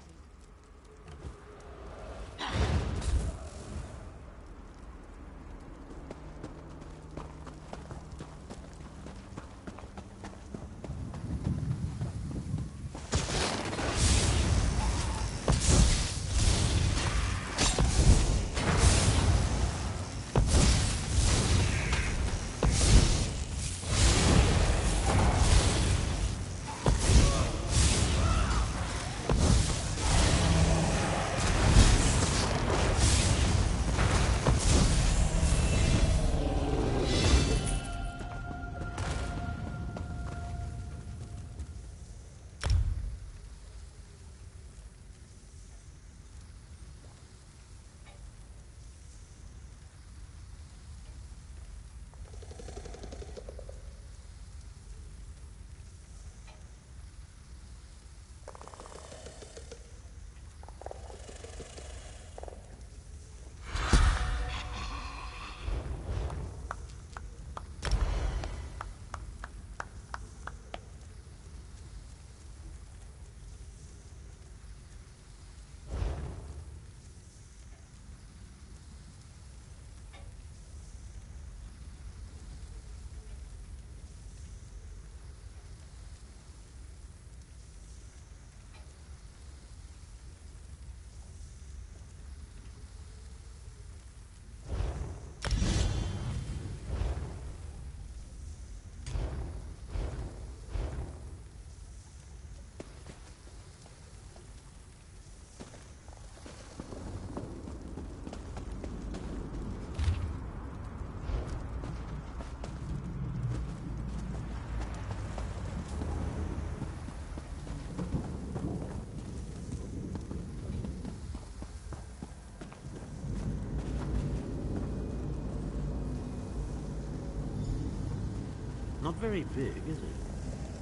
Not very big, is it?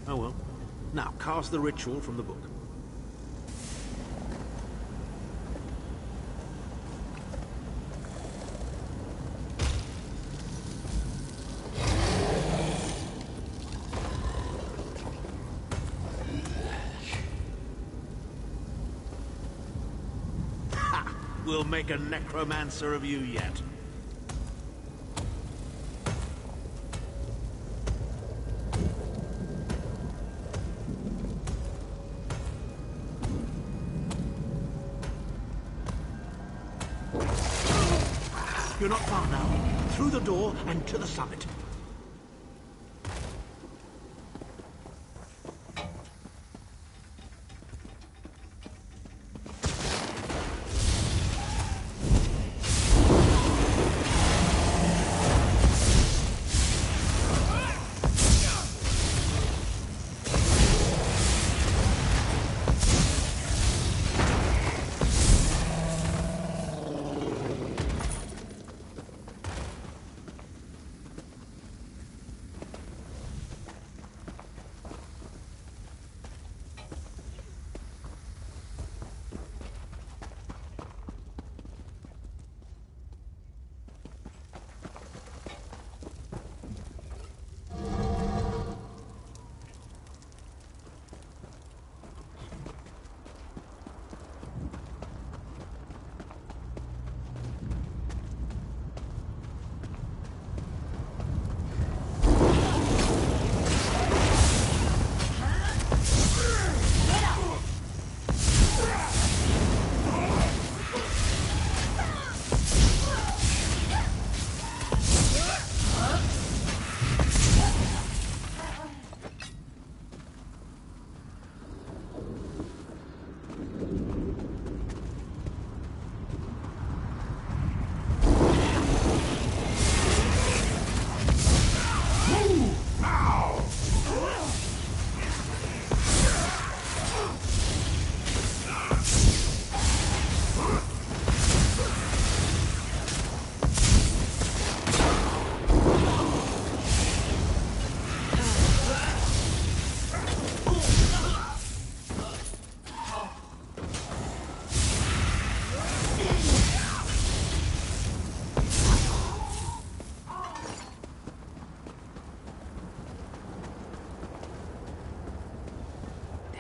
Oh well. Now, cast the ritual from the book. Ha! We'll make a necromancer of you yet. You're not far now. Through the door and to the summit.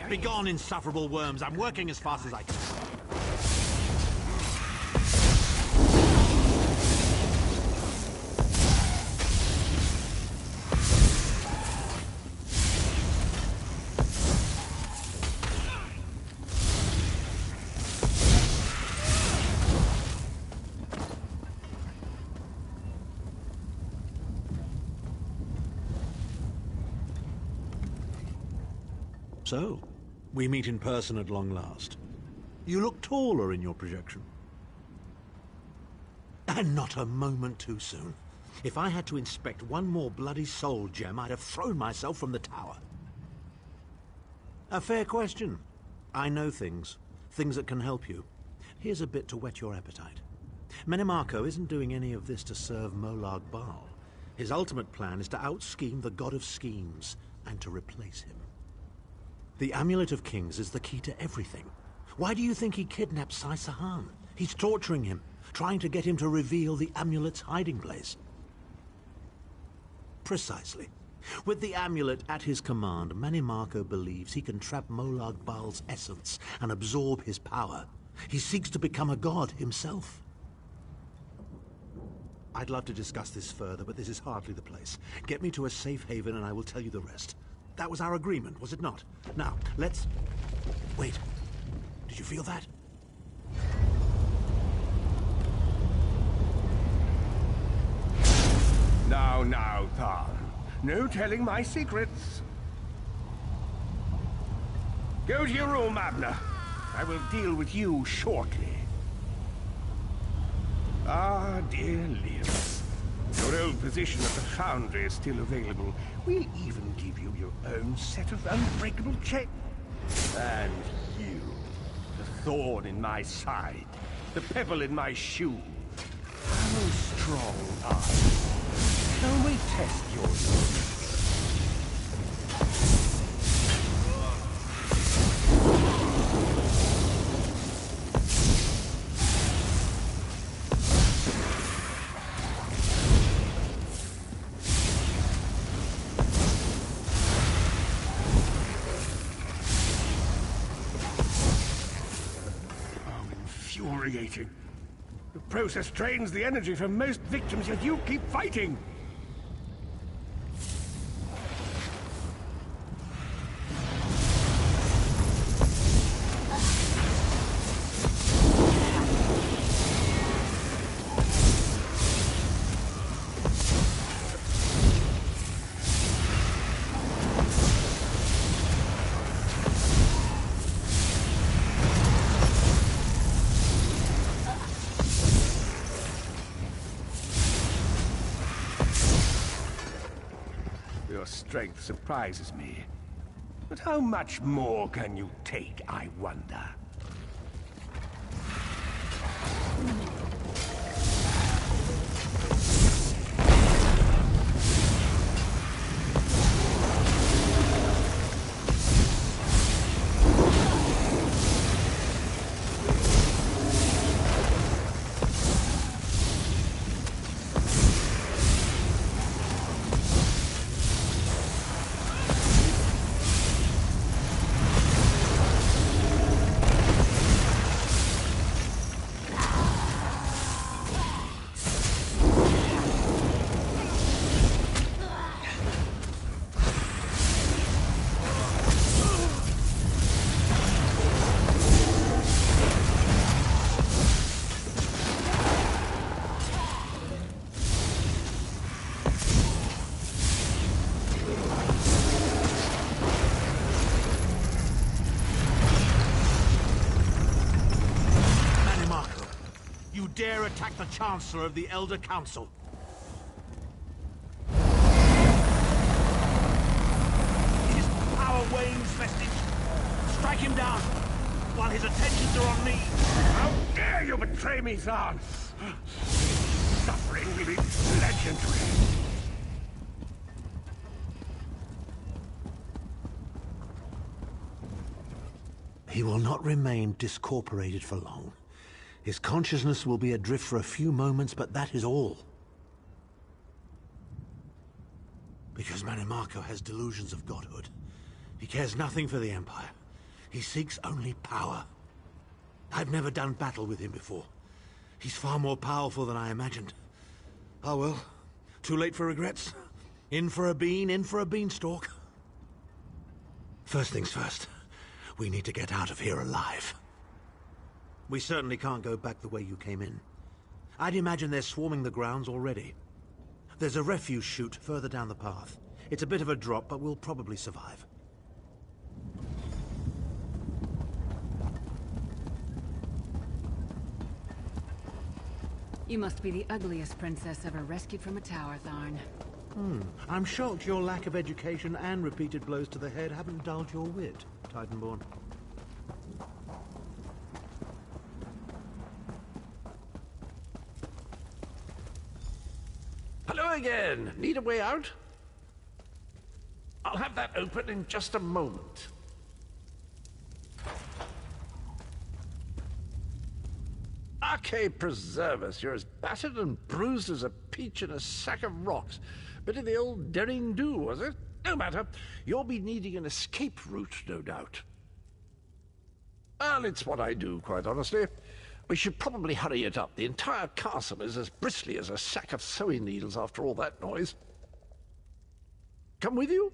Begone, insufferable worms. I'm working as fast as I can. So, we meet in person at long last. You look taller in your projection. And not a moment too soon. If I had to inspect one more bloody soul gem, I'd have thrown myself from the tower. A fair question. I know things. Things that can help you. Here's a bit to whet your appetite. Menimarco isn't doing any of this to serve Molag Bal. His ultimate plan is to out-scheme the god of schemes and to replace him. The Amulet of Kings is the key to everything. Why do you think he kidnapped Sai-Sahan? He's torturing him, trying to get him to reveal the amulet's hiding place. Precisely. With the amulet at his command, Menimarco believes he can trap Molag Bal's essence and absorb his power. He seeks to become a god himself. I'd love to discuss this further, but this is hardly the place. Get me to a safe haven and I will tell you the rest. That was our agreement, was it not? Now, let's... Wait. Did you feel that? Now, Tharn. No telling my secrets. Go to your room, Abner. I will deal with you shortly. Ah, dear Liam. Your old position at the Foundry is still available. We'll even give you your own set of unbreakable chains. And you, the thorn in my side, the pebble in my shoe. How strong are you? Shall we test your limits? Infuriating. The process drains the energy from most victims, yet you keep fighting! strength surprises me. But how much more can you take, I wonder? Dare attack the Chancellor of the Elder Council. His power wanes, vestige. Strike him down while his attentions are on me. How dare you betray me, Zahn? Suffering will be legendary. He will not remain discorporated for long. His consciousness will be adrift for a few moments, but that is all. Because Manimarco has delusions of godhood. He cares nothing for the Empire. He seeks only power. I've never done battle with him before. He's far more powerful than I imagined. Oh well, too late for regrets. In for a bean, in for a beanstalk. First things first, we need to get out of here alive. We certainly can't go back the way you came in. I'd imagine they're swarming the grounds already. There's a refuse chute further down the path. It's a bit of a drop, but we'll probably survive. You must be the ugliest princess ever rescued from a tower, Tharn. I'm shocked your lack of education and repeated blows to the head haven't dulled your wit, Titanborn. Hello again. Need a way out? I'll have that open in just a moment. Arche preserve us, you're as battered and bruised as a peach in a sack of rocks. Bit of the old derring do, was it? No matter. You'll be needing an escape route, no doubt. Well, it's what I do, quite honestly. We should probably hurry it up. The entire castle is as bristly as a sack of sewing needles after all that noise. Come with you?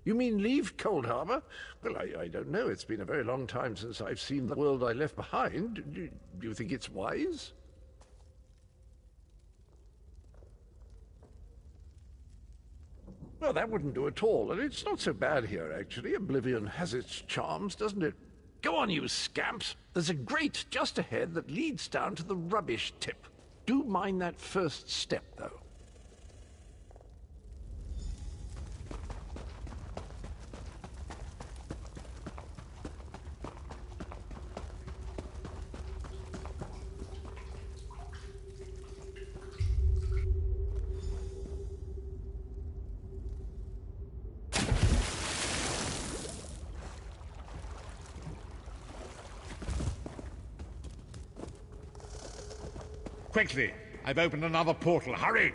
You mean leave Cold Harbor? Well, I don't know. It's been a very long time since I've seen the world I left behind. Do you think it's wise? Well, that wouldn't do at all, and it's not so bad here, actually. Oblivion has its charms, doesn't it? Go on, you scamps. There's a grate just ahead that leads down to the rubbish tip. Do mind that first step, though. Quickly! I've opened another portal. Hurry!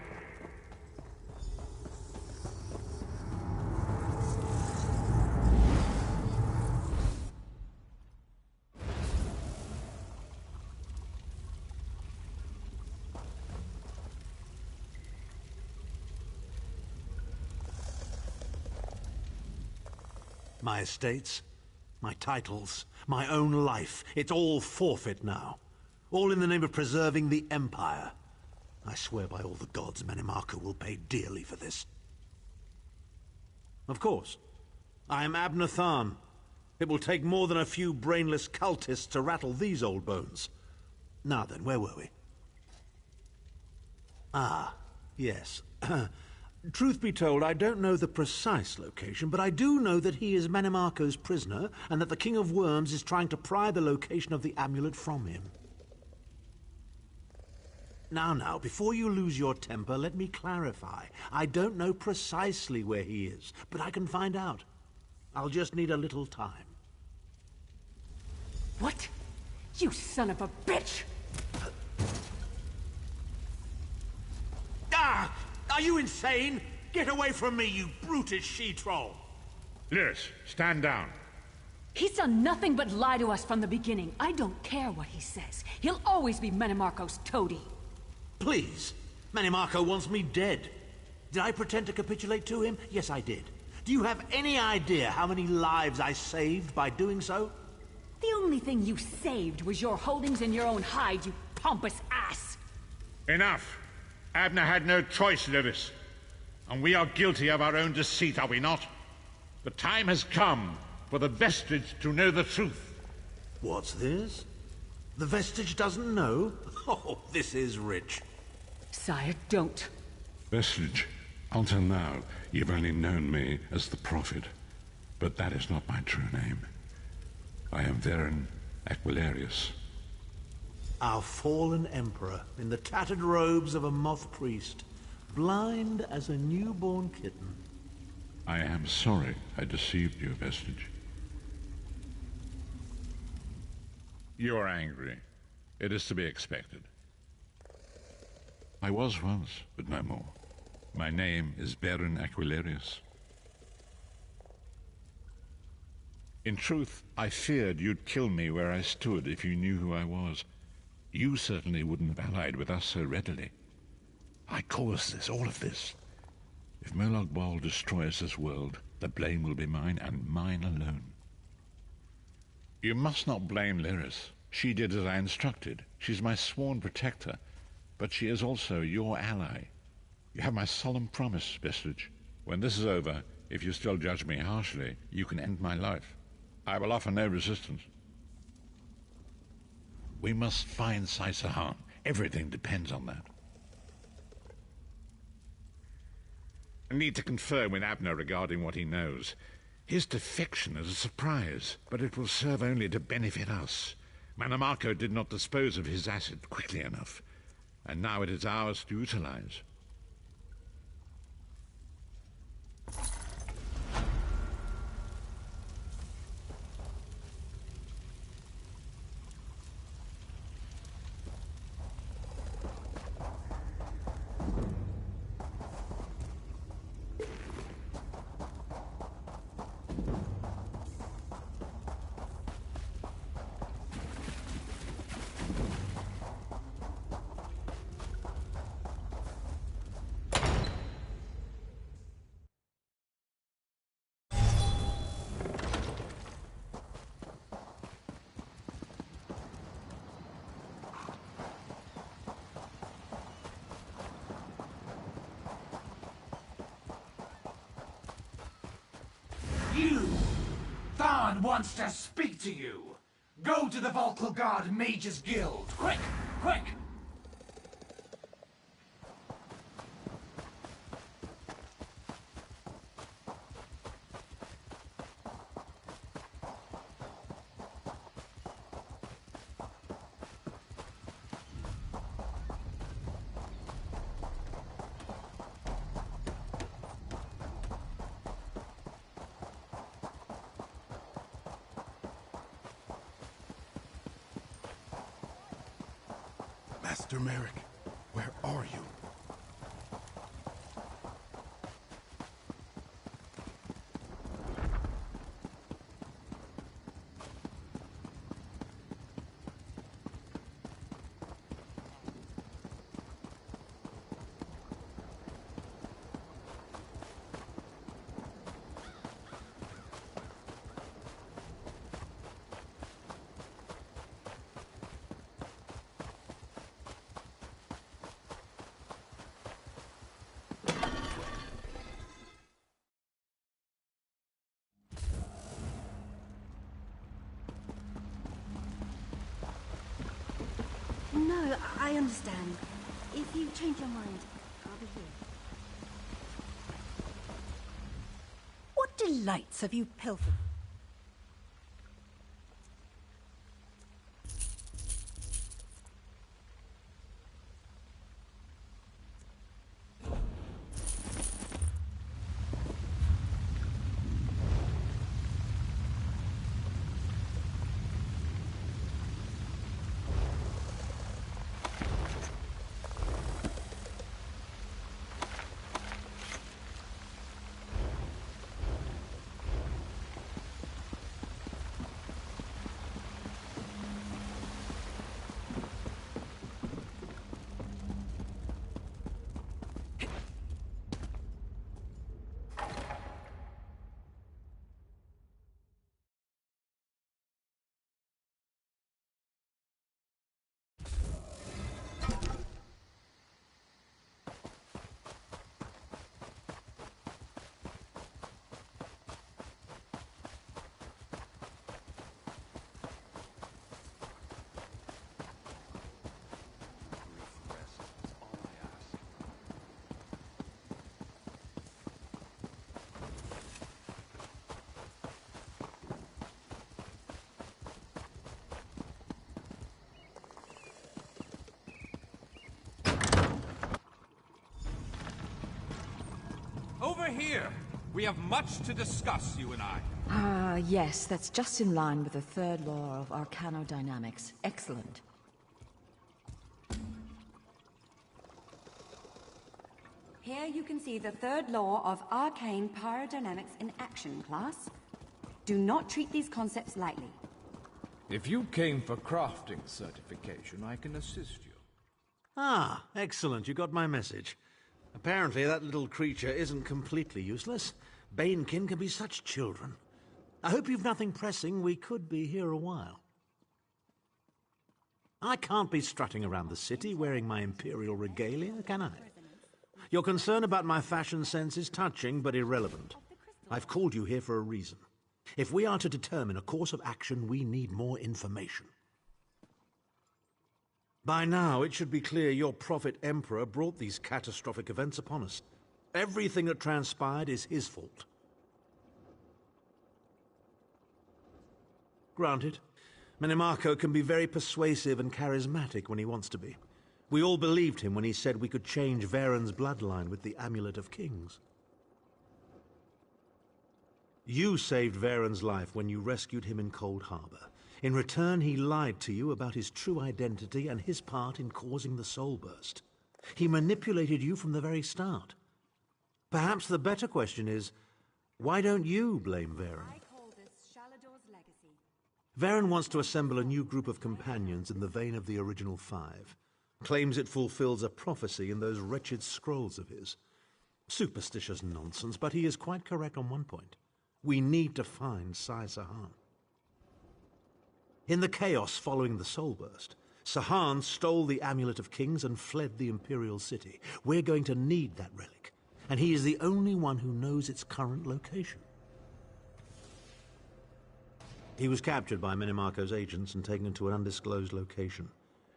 My estates, my titles, my own life, it's all forfeit now. All in the name of preserving the Empire. I swear by all the gods, Manimarco will pay dearly for this. Of course. I am Abner Tharn. It will take more than a few brainless cultists to rattle these old bones. Now then, where were we? Ah, yes. Truth be told, I don't know the precise location, but I do know that he is Manimarco's prisoner, and that the King of Worms is trying to pry the location of the amulet from him. Now, before you lose your temper, let me clarify. I don't know precisely where he is, but I can find out. I'll just need a little time. What? You son of a bitch! Ah! Are you insane? Get away from me, you brutish she-troll! Lyris, stand down. He's done nothing but lie to us from the beginning. I don't care what he says. He'll always be Manimarco's toady. Please. Manimarco wants me dead. Did I pretend to capitulate to him? Yes, I did. Do you have any idea how many lives I saved by doing so? The only thing you saved was your holdings in your own hide, you pompous ass! Enough! Abner had no choice, Lyris. And we are guilty of our own deceit, are we not? The time has come for the Vestige to know the truth. What's this? The Vestige doesn't know? Oh, this is rich. Sire, don't. Vestige, until now, you've only known me as the Prophet. But that is not my true name. I am Varen Aquilarius. Our fallen emperor, in the tattered robes of a moth priest, blind as a newborn kitten. I am sorry I deceived you, Vestige. You are angry. It is to be expected. I was once, but no more. My name is Varen Aquilarius. In truth, I feared you'd kill me where I stood if you knew who I was. You certainly wouldn't have allied with us so readily. I caused this, all of this. If Molag Bal destroys this world, the blame will be mine, and mine alone. You must not blame Lyris. She did as I instructed. She's my sworn protector, but she is also your ally. You have my solemn promise, Vestige. When this is over, if you still judge me harshly, you can end my life. I will offer no resistance. We must find Saisahan. Everything depends on that. I need to confer with Abner regarding what he knows. His defection is a surprise, but it will serve only to benefit us. Manimarco did not dispose of his asset quickly enough, and now it is ours to utilize. You! Thon wants to speak to you! Go to the Volkilgard Mages Guild! Quick! Quick! Master Merrick, where are you? No, I understand. If you change your mind, I'll be here. lights have you pilfered? Over here! We have much to discuss, you and I. Yes, that's just in line with the third law of arcanodynamics. Excellent. Here you can see the third law of arcane pyrodynamics in action, class. Do not treat these concepts lightly. If you came for crafting certification, I can assist you. Ah, excellent. You got my message. Apparently that little creature isn't completely useless. Banekin can be such children. I hope you've nothing pressing. We could be here a while. I can't be strutting around the city wearing my imperial regalia, can I? Your concern about my fashion sense is touching but irrelevant. I've called you here for a reason. If we are to determine a course of action, we need more information. By now, it should be clear your prophet Emperor brought these catastrophic events upon us. Everything that transpired is his fault. Granted, Minimarco can be very persuasive and charismatic when he wants to be. We all believed him when he said we could change Varen's bloodline with the Amulet of Kings. You saved Varen's life when you rescued him in Cold Harbor. In return, he lied to you about his true identity and his part in causing the Soul Burst. He manipulated you from the very start. Perhaps the better question is, why don't you blame Varen? I call this Shalador's legacy. Varen wants to assemble a new group of companions in the vein of the original five. Claims it fulfills a prophecy in those wretched scrolls of his. Superstitious nonsense, but he is quite correct on one point. We need to find Sai Sahan. In the chaos following the Soul Burst, Sahan stole the Amulet of Kings and fled the Imperial City. We're going to need that relic, and he is the only one who knows its current location. He was captured by Minimarco's agents and taken to an undisclosed location.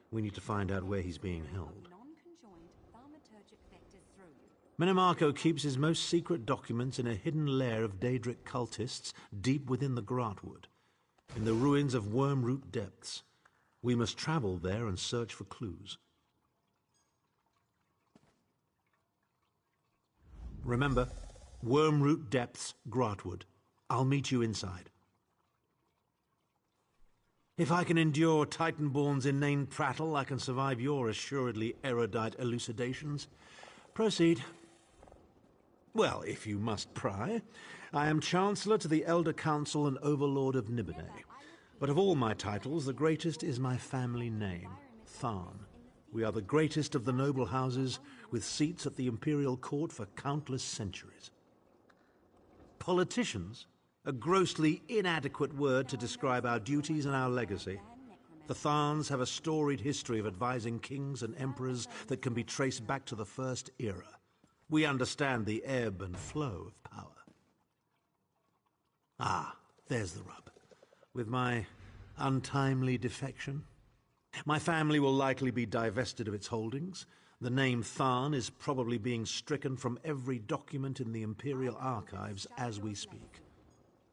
We need to find out where he's being held. Minimarco keeps his most secret documents in a hidden lair of Daedric cultists deep within the Grotwood, in the ruins of Wormroot Depths. We must travel there and search for clues. Remember, Wormroot Depths, Grotwood. I'll meet you inside. If I can endure Titanborn's inane prattle, I can survive your assuredly erudite elucidations. Proceed. Well, if you must pry, I am Chancellor to the Elder Council and Overlord of Nibene. But of all my titles, the greatest is my family name, Tharn. We are the greatest of the noble houses, with seats at the Imperial Court for countless centuries. Politicians? A grossly inadequate word to describe our duties and our legacy. The Tharns have a storied history of advising kings and emperors that can be traced back to the First Era. We understand the ebb and flow of power. Ah, there's the rub. With my untimely defection, my family will likely be divested of its holdings. The name Tharn is probably being stricken from every document in the Imperial archives as we speak.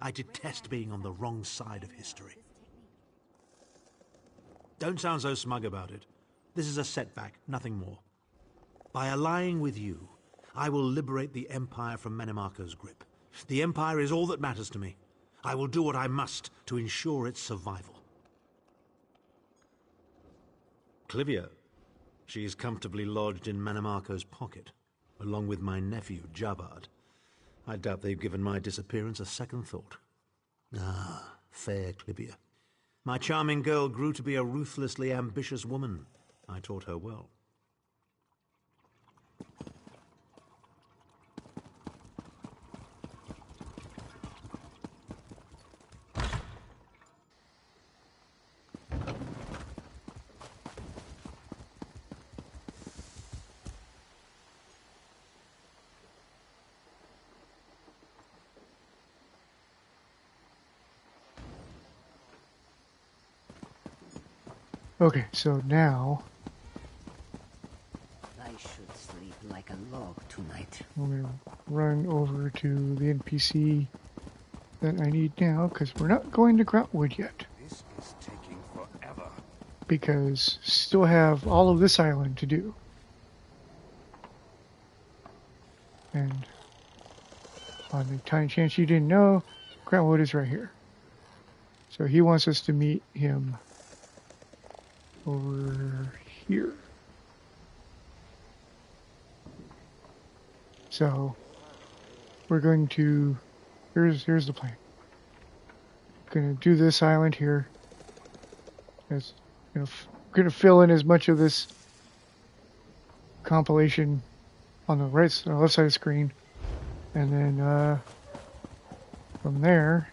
I detest being on the wrong side of history. Don't sound so smug about it. This is a setback, nothing more. By allying with you, I will liberate the Empire from Menemarco's grip. The Empire is all that matters to me. I will do what I must to ensure its survival. Clivia. She is comfortably lodged in Menemarco's pocket, along with my nephew, Jabard. I doubt they've given my disappearance a second thought. Ah, fair Clivia. My charming girl grew to be a ruthlessly ambitious woman. I taught her well. Okay, so now I should sleep like a log tonight. I'm going to run over to the NPC that I need now, because we're not going to Gruntwood yet. This is taking forever. Because still have all of this island to do. And on the tiny chance you didn't know, Gruntwood is right here. So he wants us to meet him over here. So we're going to, here's the plan. Gonna do this island here. It's gonna fill in as much of this compilation on the left side of the screen, and then from there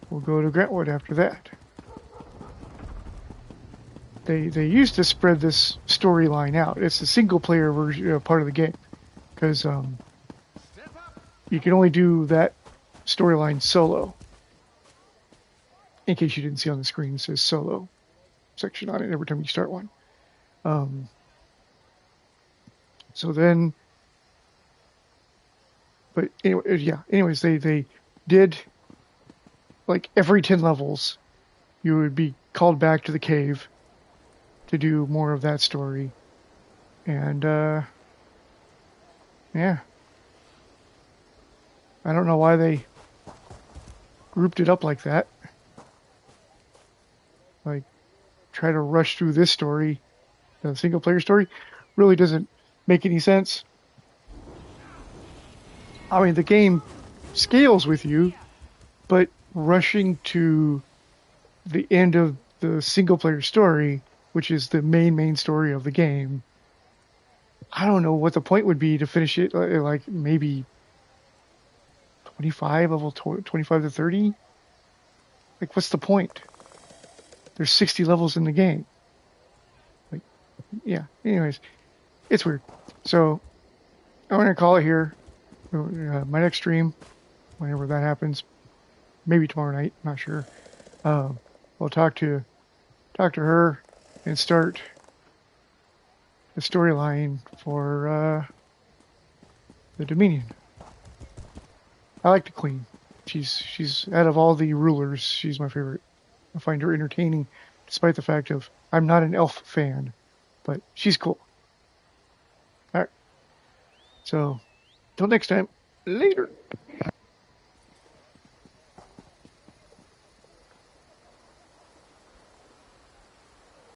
we'll go to Gruntwood after that. They used to spread this storyline out. It's a single player version, part of the game, because you can only do that storyline solo. In case you didn't see on the screen, it says solo section on it every time you start one. So then, but anyway, yeah. Anyways, they did, like, every 10 levels, you would be called back to the cave to do more of that story. And, yeah. I don't know why they grouped it up like that. Like, try to rush through this story, the single player story, really doesn't make any sense. I mean, the game scales with you, but rushing to the end of the single player story, which is the main story of the game, I don't know what the point would be to finish it, like maybe 25, level 25 to 30? Like, what's the point? There's 60 levels in the game. Like, yeah, anyways, it's weird. So, I'm going to call it here. My next stream, whenever that happens, maybe tomorrow night, not sure. We'll talk to her and start the storyline for the Dominion. I like the Queen. She's out of all the rulers, she's my favorite. I find her entertaining, despite the fact of I'm not an elf fan, but she's cool. All right. So, till next time, later.